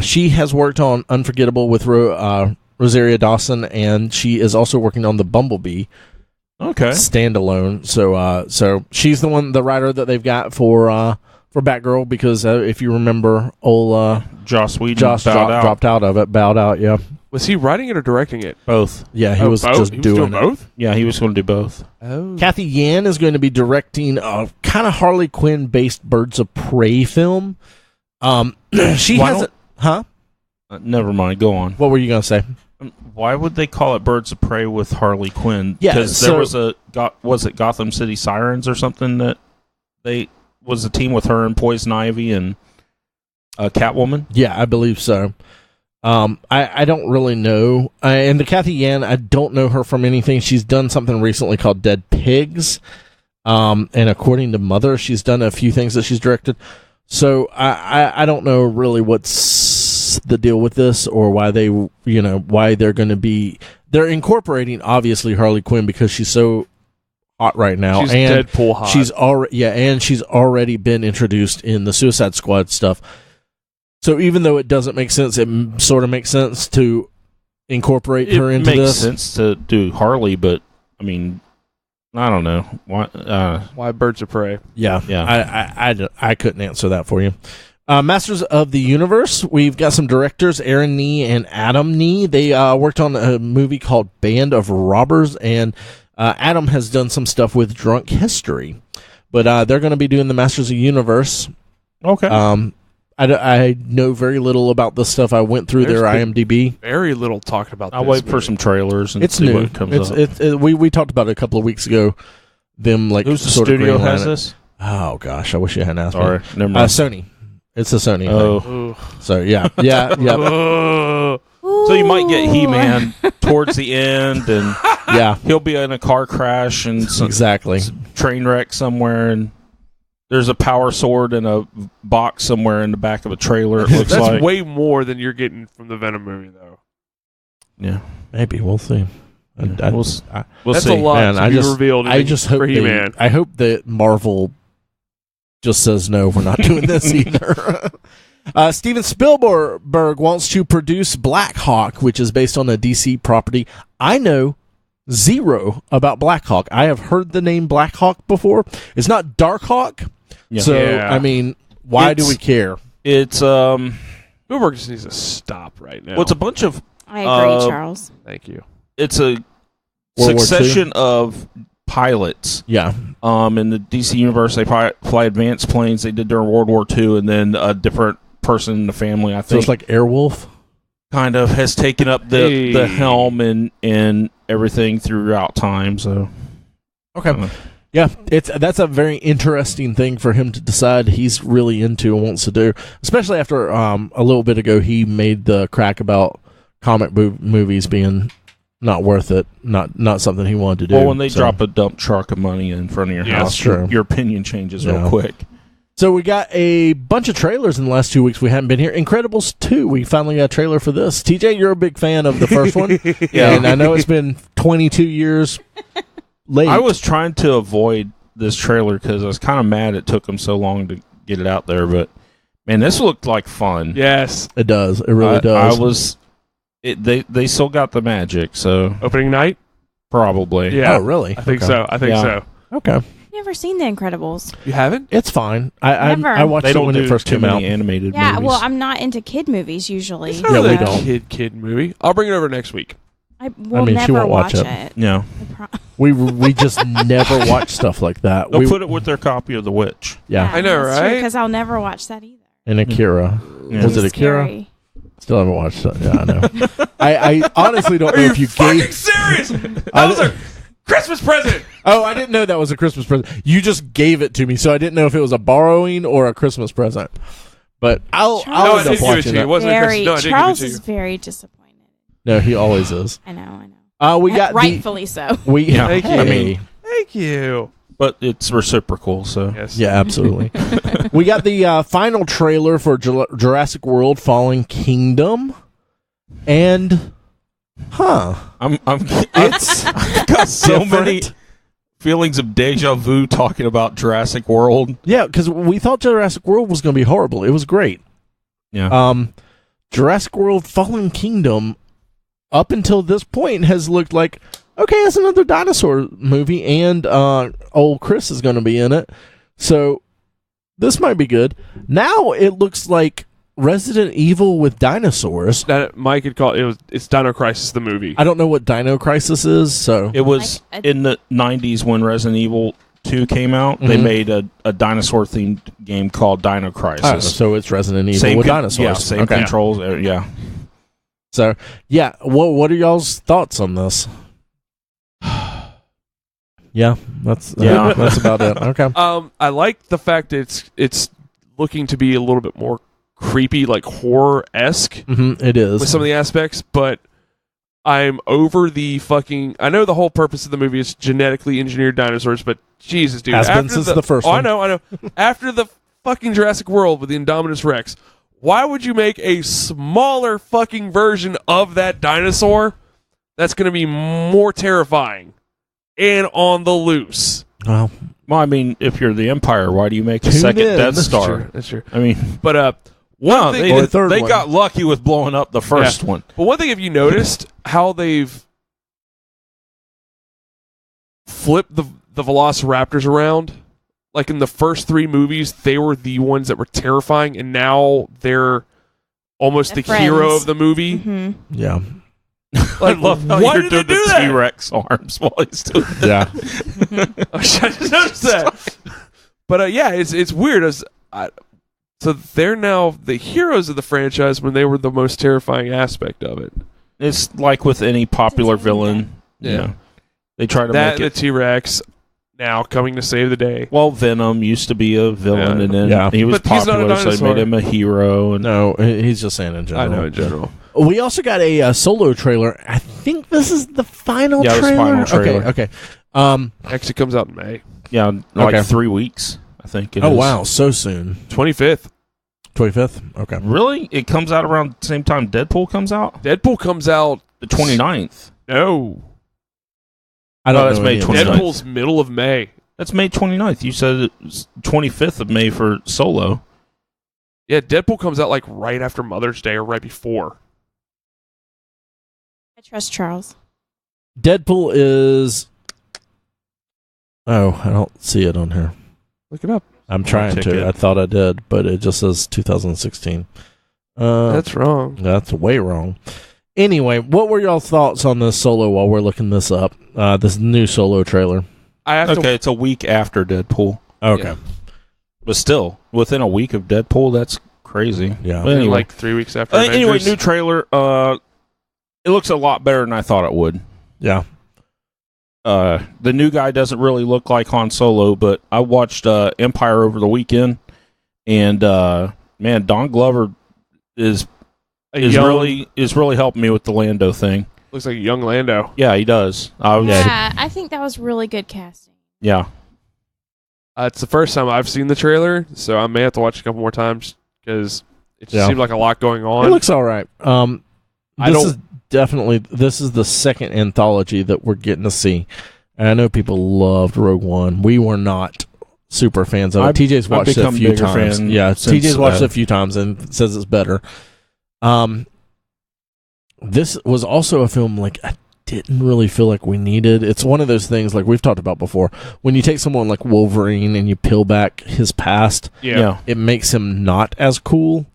She has worked on Unforgettable with Rosario Dawson, and she is also working on the Bumblebee Okay. standalone. So she's the writer that they've got for Batgirl, because if you remember, old Joss Whedon Josh dropped out of it, bowed out. Yeah, Was he writing it or directing it? both. yeah, he Oh, was both? just He was doing it. both? Yeah, he was going to do both. Oh. Cathy Yan is going to be directing a kind of Harley Quinn based Birds of Prey film. She Why hasn't. Huh? Never mind. Go on. What were you going to say? Why would they call it Birds of Prey with Harley Quinn? Yeah, Because there was was it Gotham City Sirens or something that was a team with her and Poison Ivy and Catwoman? Yeah, I believe so. I don't really know. And the Cathy Yan, I don't know her from anything. She's done something recently called Dead Pigs. And according to Mother, she's done a few things that she's directed. So I don't know really what's the deal with this or why why they're going to be. They're incorporating obviously Harley Quinn because she's so hot right now. She's and Deadpool hot. She's already been introduced in the Suicide Squad stuff. So even though it doesn't make sense, it sort of makes sense to incorporate her into this. It makes sense to do Harley, but I mean, I don't know Why Birds of Prey? Yeah. Yeah. I couldn't answer that for you. Masters of the Universe. We've got some directors, Aaron Nee and Adam Nee. They worked on a movie called Band of Robbers, and Adam has done some stuff with Drunk History. But they're going to be doing the Masters of the Universe. Okay. I know very little about this stuff. I went through their IMDb. Very little talked about. I'll this wait for movie. some trailers and It's see new. what comes up. We talked about it a couple of weeks ago. Them like Who's the sort of studio greenlight has it. this? Oh gosh, I wish you hadn't asked Sorry, me. never mind. Sony. It's a Sony thing. Oh, So yeah. so you might get He-Man towards the end, and Yeah. he'll be in a car crash and some Exactly. train wreck somewhere, and there's a power sword in a box somewhere in the back of a trailer. It looks That's like. way more than you're getting from the Venom movie, though. Yeah, Maybe we'll see. we'll That's see. a lot Man, to I be just- revealed. I just hope for He-Man. I hope that Marvel just says no, we're not doing this either. Steven Spielberg wants to produce Blackhawk, which is based on a DC property. I know zero about Blackhawk. I have heard the name Blackhawk before. It's not Darkhawk. Yeah. So Yeah. I mean, why do It's- we care? It's Spielberg just needs to stop right now. well, it's a bunch of I agree, Charles. Thank you. it's a World War succession of pilots. Yeah. In the DC universe, they fly advanced planes. They did during World War II, and then a different person in the family, I So think, it's like Airwolf. kind of has taken up the Hey. helm and everything throughout time. So Okay. Yeah, that's a very interesting thing for him to decide he's really into and wants to do, especially after a little bit ago he made the crack about comic movies being not worth it, not something he wanted to do. well, when they So- drop a dump truck of money in front of your Yeah, house, that's true. your opinion changes Yeah. real quick. So we got a bunch of trailers in the last 2 weeks. We haven't been here. Incredibles 2. We finally got a trailer for this. TJ, you're a big fan of the first one. Yeah. And I know it's been 22 years late. I was trying to avoid this trailer because I was kind of mad it took them so long to get it out there. But man, this looked like fun. Yes. It does. It really I does. was. They still got the magic, so Opening night? probably. Yeah. Oh, really? I think Okay. so. I think Yeah. so. Okay. Never seen The Incredibles. You haven't? It's fine. I Never. watched They it don't when do it first too came many out. animated Yeah, movies. well, I'm not into kid movies usually. It's Yeah, not we a don't. kid movie. I'll bring it over next week. I will mean, she never won't watch watch it. it. No, We just never watch stuff like that. they'll We, put it with their copy of The Witch. yeah. I know, right? Because I'll never watch that either. And Akira. Yeah. Was it Too Akira? scary. Still haven't watched it. Yeah, I know. I honestly don't know if you gave. serious? I That was a Christmas present. Oh, I didn't know that was a Christmas present. You just gave it to me, so I didn't know if it was a borrowing or a Christmas present. But I'll No, end I up didn't give it watching to you. It it. wasn't a Very. Christmas. No, I didn't Charles give it is to you. very disappointed. No, he always is. I know. We got rightfully so. Yeah. Thank you. I mean, Thank you. But it's reciprocal, so Yes. yeah, absolutely. We got the final trailer for Jurassic World: Fallen Kingdom, and I'm it's I've got so many different. feelings of deja vu talking about Jurassic World. Yeah, because we thought Jurassic World was going to be horrible. It was great. Yeah. Jurassic World: Fallen Kingdom, up until this point, has looked like, okay, it's another dinosaur movie, and old Chris is going to be in it. So this might be good. Now it looks like Resident Evil with dinosaurs. That Mike had called it's Dino Crisis the movie. I don't know what Dino Crisis is, so It was Like a- in the 90s when Resident Evil 2 came out. They Mhm. made a dinosaur-themed game called Dino Crisis. so it's Resident Evil with con- dinosaurs. Yeah, same Okay. controls. Yeah. So, yeah, what are y'all's thoughts on this? Yeah, that's about it. Okay. I like the fact that it's looking to be a little bit more creepy, like horror-esque It is. with some of the aspects, but I'm over the fucking... I know the whole purpose of the movie is genetically engineered dinosaurs, but Jesus, dude. Has been since the first one. I know. After the fucking Jurassic World with the Indominus Rex, why would you make a smaller fucking version of that dinosaur that's going to be more terrifying and on the loose? Well, I mean, if you're the Empire, why do you make a second in. Death That's Star? That's true. I mean, But no, thing- Or a third they one. got lucky with blowing up the first one. But one thing, have you noticed how they've flipped the Velociraptors around? Like in the first 3 movies, they were the ones that were terrifying, and now they're almost They're the hero friends. of the movie. Hmm. yeah. Like, I love how why you're did doing they do the that? T-Rex arms while he's doing that. Yeah. I just noticed that. But yeah, it's weird. So they're now the heroes of the franchise when they were the most terrifying aspect of it. It's like with any popular villain. Yeah. You know, they try to That make the it. T-Rex now coming to save the day. Well, Venom used to be a villain, Yeah. and then Yeah. he was But he's not a popular, so they dinosaur. made him a hero. And No, he's just saying in general. I know in general. We also got a solo trailer. I think this is the final Yeah, it was trailer. final trailer. Okay. Actually comes out in May. yeah, like Okay. 3 weeks, I think. It Oh is. wow, so soon. 25th. 25th. Okay. Really? It comes out around the same time Deadpool comes out? Deadpool comes out. The 29th. No. I don't Oh, that's know May any of 29th. these. Deadpool's middle of May. That's May 29th. You said it was 25th of May for Solo. Yeah, Deadpool comes out like right after Mother's Day or right before. I trust Charles. Deadpool is. Oh, I don't see it on here. Look it up. I'm trying check to. it. I thought I did, but it just says 2016. That's wrong. That's way wrong. Anyway, what were y'all's thoughts on this Solo while we're looking this up? This new Solo trailer. I have Okay, it's a week after Deadpool. Okay. Yeah. But still, within a week of Deadpool, that's crazy. Yeah. But anyway, like 3 weeks after. anyway, Avengers. new trailer. It looks a lot better than I thought it would. Yeah. The new guy doesn't really look like Han Solo, but I watched Empire over the weekend, and man, Don Glover is really helping me with the Lando thing. Looks like a young Lando. Yeah, he does. Yeah, I think that was really good casting. Yeah. It's the first time I've seen the trailer, so I may have to watch it a couple more times because it just seemed like a lot going on. It looks all right. This is the second anthology that we're getting to see. And I know people loved Rogue One. We were not super fans of it. TJ's watched it a few times. Yeah, TJ's watched it a few times and says it's better. This was also a film like I didn't really feel like we needed. It's one of those things like we've talked about before. When you take someone like Wolverine and you peel back his past, Yeah. it makes him not as cool.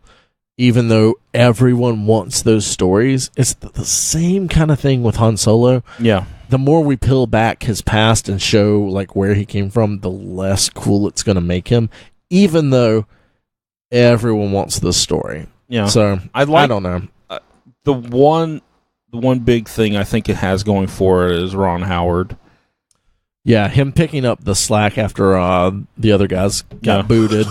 Even though everyone wants those stories, it's the same kind of thing with Han Solo. Yeah. The more we peel back his past and show like where he came from, the less cool it's going to make him. Even though everyone wants this story. Yeah. So I don't know. The one big thing I think it has going for it is Ron Howard. Yeah, him picking up the slack after the other guys got booted.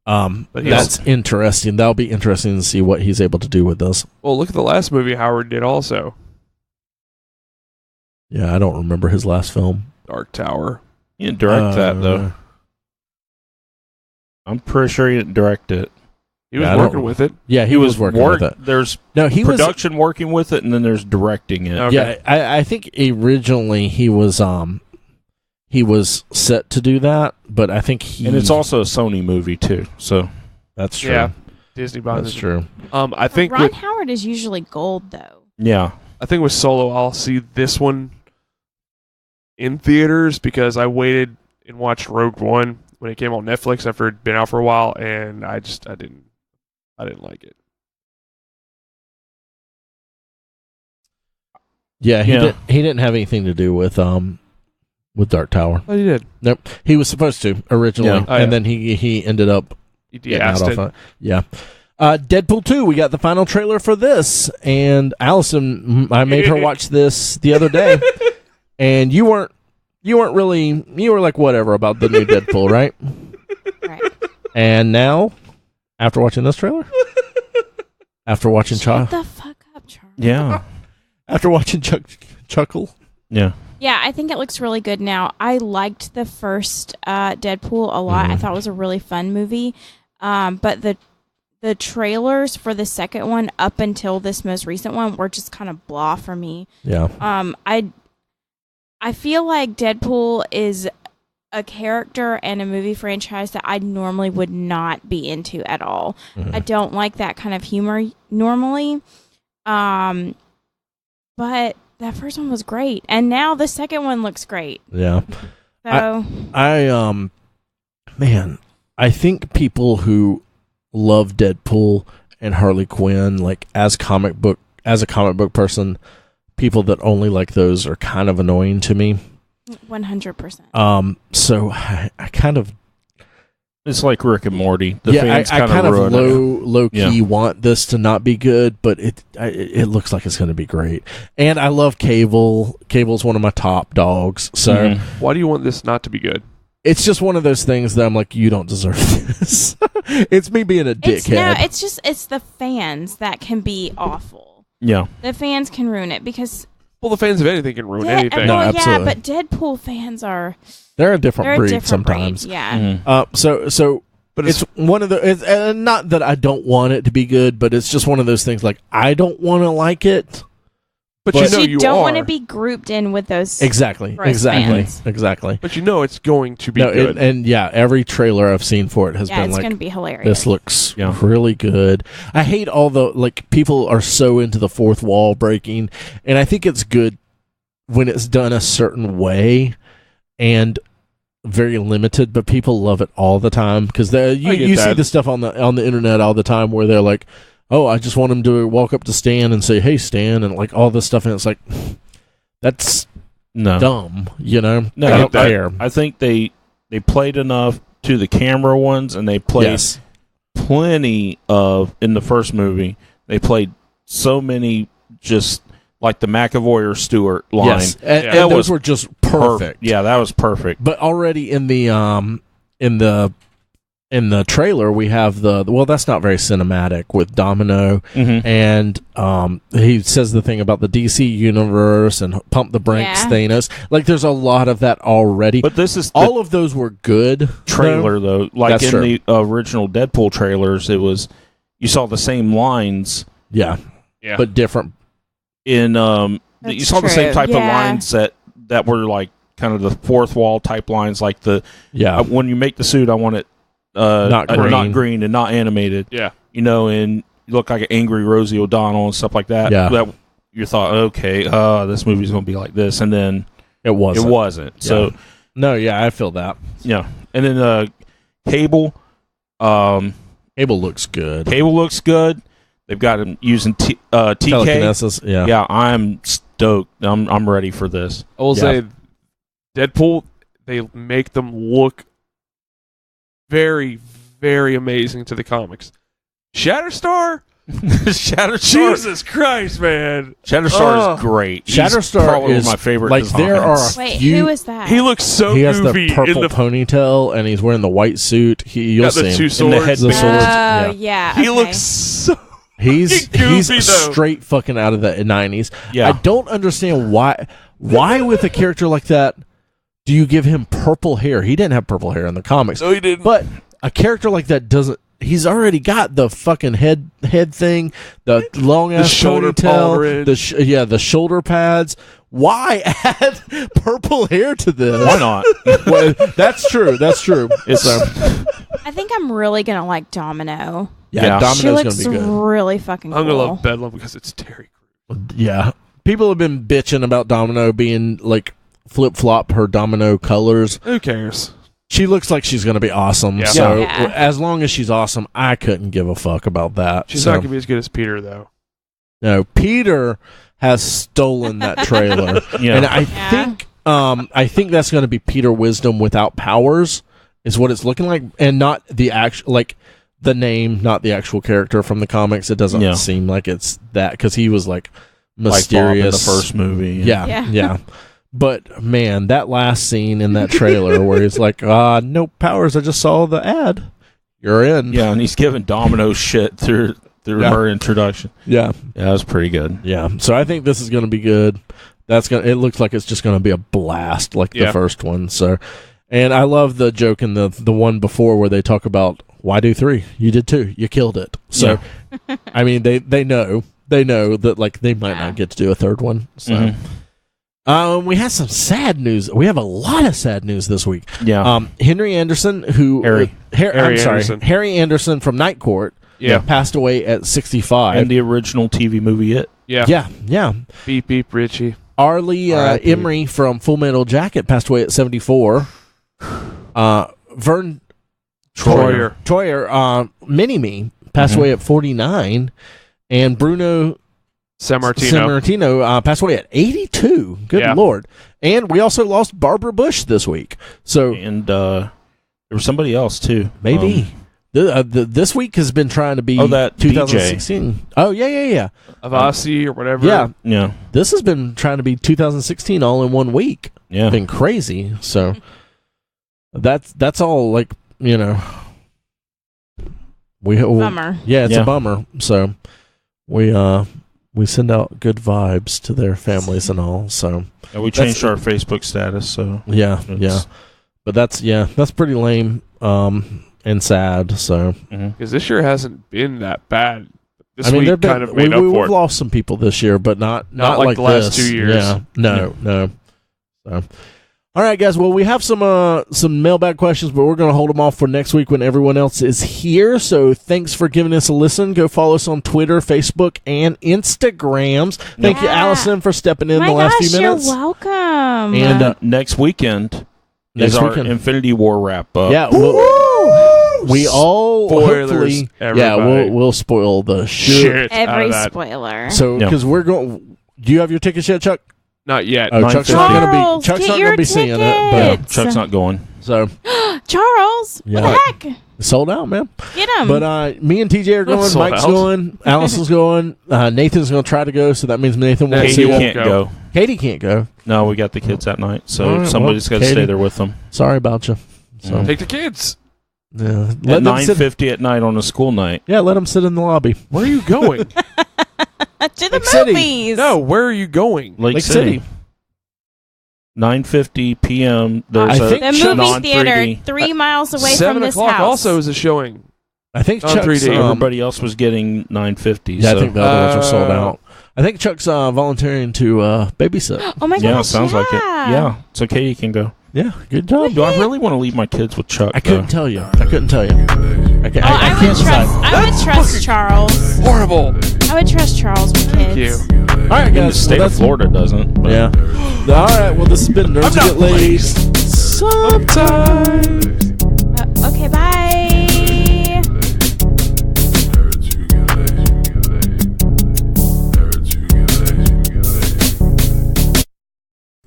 But that's interesting. That'll be interesting to see what he's able to do with this. Well, look at the last movie Howard did also. Yeah, I don't remember his last film. Dark Tower. He didn't direct that, though. I'm pretty sure he didn't direct it. He was working with it. Yeah, he was working with it. There's he production working with it, and then there's directing it. Okay. Yeah, I think originally he was set to do that, but I think and it's also a Sony movie too. So that's true. Yeah, Disney buys That's it. true. I think Ron Howard is usually gold, though. yeah, I think with Solo, I'll see this one in theaters because I waited and watched Rogue One when it came on Netflix after it'd been out for a while, and I didn't like it. Yeah, he didn't have anything to do with Dark Tower. Oh, you did. Nope, he was supposed to originally, Yeah. Oh, yeah. and then he ended up You getting out de-assed off it. Yeah. Deadpool 2, we got the final trailer for this, and Allison, I made her watch this the other day, and you weren't really, you were like, whatever about the new Deadpool, right? Right. And now, after watching this trailer, after watching Shut the fuck up, Charles. Yeah. after watching Chuckle, Yeah. Yeah, I think it looks really good now. I liked the first Deadpool a lot. I thought it was a really fun movie. But the trailers for the second one up until this most recent one were just kind of blah for me. yeah, I feel like Deadpool is a character and a movie franchise that I normally would not be into at all. I don't like that kind of humor normally. But that first one was great, and now the second one looks great. yeah. So Man, I think people who love Deadpool and Harley Quinn, like as a comic book person, people that only like those are kind of annoying to me. 100%. So I kind of It's like Rick and Morty. The I fans kind of ruin it. low key want this to not be good, but it looks like it's going to be great. And I love Cable. Cable's one of my top dogs. So Why do you want this not to be good? it's just one of those things that I'm like, you don't deserve this. It's me being a dickhead. It's the fans that can be awful. Yeah. The fans can ruin it because Well, the fans of anything can ruin anything. No, well, absolutely. yeah, but Deadpool fans are They're a different breed different sometimes. breed, yeah. But it's one of the. It's, not that I don't want it to be good, but it's just one of those things. Like I don't want to like it, But But- you know you don't are. want to be grouped in with those. exactly, Gross fans. exactly. But you know it's going to be No, good. and yeah, every trailer I've seen for it has Yeah, been it's like, going to be hilarious. this looks Yeah. really good. I hate all the like people are so into the fourth wall breaking, and I think it's good when it's done a certain way and very limited. But people love it all the time because you see the stuff on the internet all the time where they're like, "Oh, I just want him to walk up to Stan and say, 'Hey, Stan,' and like all this stuff," and it's like that's dumb, you know? No, I don't care. I think they played enough to the camera ones, and they played Yes. plenty of in the first movie. They played so many just like the McAvoy or Stewart line. Yes, and Yeah. those That was were just perfect. Yeah, that was perfect. But already in the trailer we have that's not very cinematic with Domino, and he says the thing about the DC universe and pump the brakes, Yeah. Thanos. Like there's a lot of that already. But this is the all of those were good trailer though. Like That's in true. the original Deadpool trailers, it was you saw the same lines Yeah, Yeah. but different. in you That's saw the same true, type of yeah. lines that were like kind of the fourth wall type lines, like the when you make the suit, I want it Not green. and not animated. Yeah. You know, and you look like an angry Rosie O'Donnell and stuff like that. Yeah. That you thought, okay, this movie's going to be like this, and then It wasn't. it wasn't. So No, yeah, I feel that. yeah, and then Cable, Cable looks good. Cable looks good. They've got him using TK. Telekinesis, yeah. Yeah, I'm stoked. I'm ready for this. I will Yeah. say, Deadpool, they make them look very, very amazing to the comics. Shatterstar? Shatterstar. Jesus Christ, man. Shatterstar is great. He's Shatterstar probably is my favorite. like there are designs. Wait, few- who is that? He looks so He has goofy the purple in the ponytail and he's wearing the white suit. You'll got see the him. two In the swords. head- The Oh, swords, yeah. yeah. He okay. looks so He's goofy, though. straight fucking out of the 90s. Yeah. I don't understand why with a character like that do you give him purple hair? He didn't have purple hair in the comics. No, he didn't. But a character like that doesn't. He's already got the fucking head thing, the long ass shoulder ponytail, pauldron. the shoulder pads. Why add purple hair to this? Why not? Well, that's true. That's true. It's I think I'm really going to like Domino. Yeah. She Domino's looks gonna be good. really fucking cool. I'm going to love Bedlam because it's Terry Crews. Yeah. People have been bitching about Domino being like flip flop her Domino colors. Who cares? She looks like she's going to be awesome. Yeah. So Yeah. as long as she's awesome, I couldn't give a fuck about that. She's So, not going to be as good as Peter, though. No, Peter has stolen that trailer. Yeah. And I think that's going to be Peter Wisdom without powers is what it's looking like, and not the actual like the name, not the actual character from the comics. It doesn't seem like it's that, because he was like mysterious like Bob in the first movie. Yeah. But man, that last scene in that trailer where he's like, no powers, I just saw the ad. You're in. Yeah, and he's giving Domino shit through her introduction. Yeah, that was pretty good. Yeah, so I think this is going to be good. It looks like it's just going to be a blast, like the first one. So, and I love the joke in the one before where they talk about, why do 3? You did 2. You killed it. So, I mean, they know that like they might not get to do a third one. So. We have some sad news. We have a lot of sad news this week. Yeah. Henry Anderson, Harry Anderson from Night Court, passed away at 65. And the original TV movie It. Yeah. Beep beep Richie. Arlie Emery from Full Metal Jacket passed away at 74. Vern Troyer, Mini-Me, passed away at 49. And Bruno Sammartino passed away at 82. Good Lord. And we also lost Barbara Bush this week. So, and there was somebody else too. Maybe. This week has been trying to be 2016. DJ. Oh, yeah. Avasi or whatever. Yeah. This has been trying to be 2016 all in one week. Yeah. It's been crazy. So that's all, like, bummer. Yeah, it's a bummer. So we send out good vibes to their families and all. So we changed our Facebook status. So yeah. But that's pretty lame and sad. So because this year hasn't been that bad. This week kind of made up for it. We've lost some people this year, but not like the last 2 years. Yeah, no. So. All right, guys. Well, we have some mailbag questions, but we're going to hold them off for next week when everyone else is here. So thanks for giving us a listen. Go follow us on Twitter, Facebook, and Instagrams. Thank you, Allison, for stepping in the last few minutes. You're welcome. And next weekend is our Infinity War wrap up. Yeah, we all spoilers. Hopefully, we'll spoil the shit. Every spoiler. So because we're going. Do you have your tickets yet, Chuck? Not yet. Oh, Chuck's not going to be seeing it. But Chuck's not going. So Charles, what the heck? Sold out, man. Get him. But me and TJ are going. Mike's going. Allison's going. Nathan's going to try to go. So that means Nathan won't see it. Can't go. Katie can't go. No, we got the kids that night, so somebody's got to stay there with them. Sorry about you. So. Take the kids. Yeah. At 9:50 at night on a school night. Yeah, let them sit in the lobby. Where are you going? To the movies. No, where are you going? Lake City. 9:50 p.m. There's the movie theater 3 miles away from this house. 7 o'clock also is a showing. I think on Chuck's, 3D. Everybody else was getting 9:50. Yeah, I think the other ones are sold out. I think Chuck's volunteering to babysit. Oh my gosh! Yeah, sounds like it. Yeah, so Katie can go. Yeah, good job. Do I really want to leave my kids with Chuck? I couldn't tell you. I can't I would trust Charles. Horrible. I would trust Charles with kids. Thank you. All right, guys. The state of Florida doesn't. But. Yeah. All right. Well, this has been Nerds Who Get Laid. Sometimes. Okay. Bye.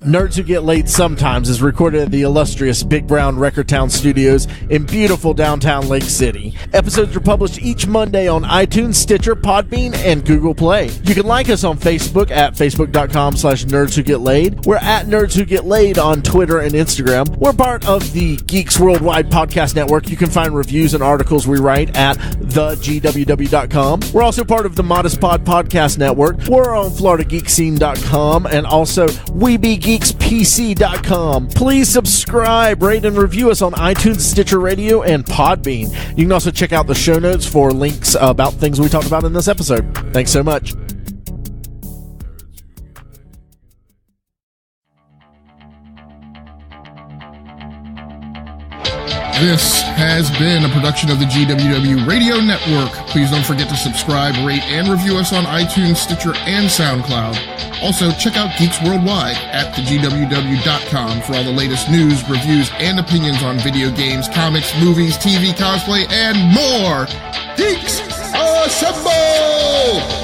Nerds Who Get Laid Sometimes is recorded at the illustrious Big Brown Record Town Studios in beautiful downtown Lake City. Episodes are published each Monday on iTunes, Stitcher, Podbean, and Google Play. You can like us on Facebook at facebook.com/Nerds Who Get Laid. We're at Nerds Who Get Laid on Twitter and Instagram. We're part of the Geeks Worldwide Podcast Network. You can find reviews and articles we write at thegww.com. We're also part of the Modest Pod Podcast Network. We're on FloridaGeekscene.com and also WeBeGeeksPC.com. Please subscribe, rate, and review us on iTunes, Stitcher Radio, and Podbean. You can also check out the show notes for links about things we talked about in this episode. Thanks so much. This has been a production of the GWW Radio Network. Please don't forget to subscribe, rate, and review us on iTunes, Stitcher, and SoundCloud. Also, check out Geeks Worldwide at thegww.com for all the latest news, reviews, and opinions on video games, comics, movies, TV, cosplay, and more. Geeks, assemble!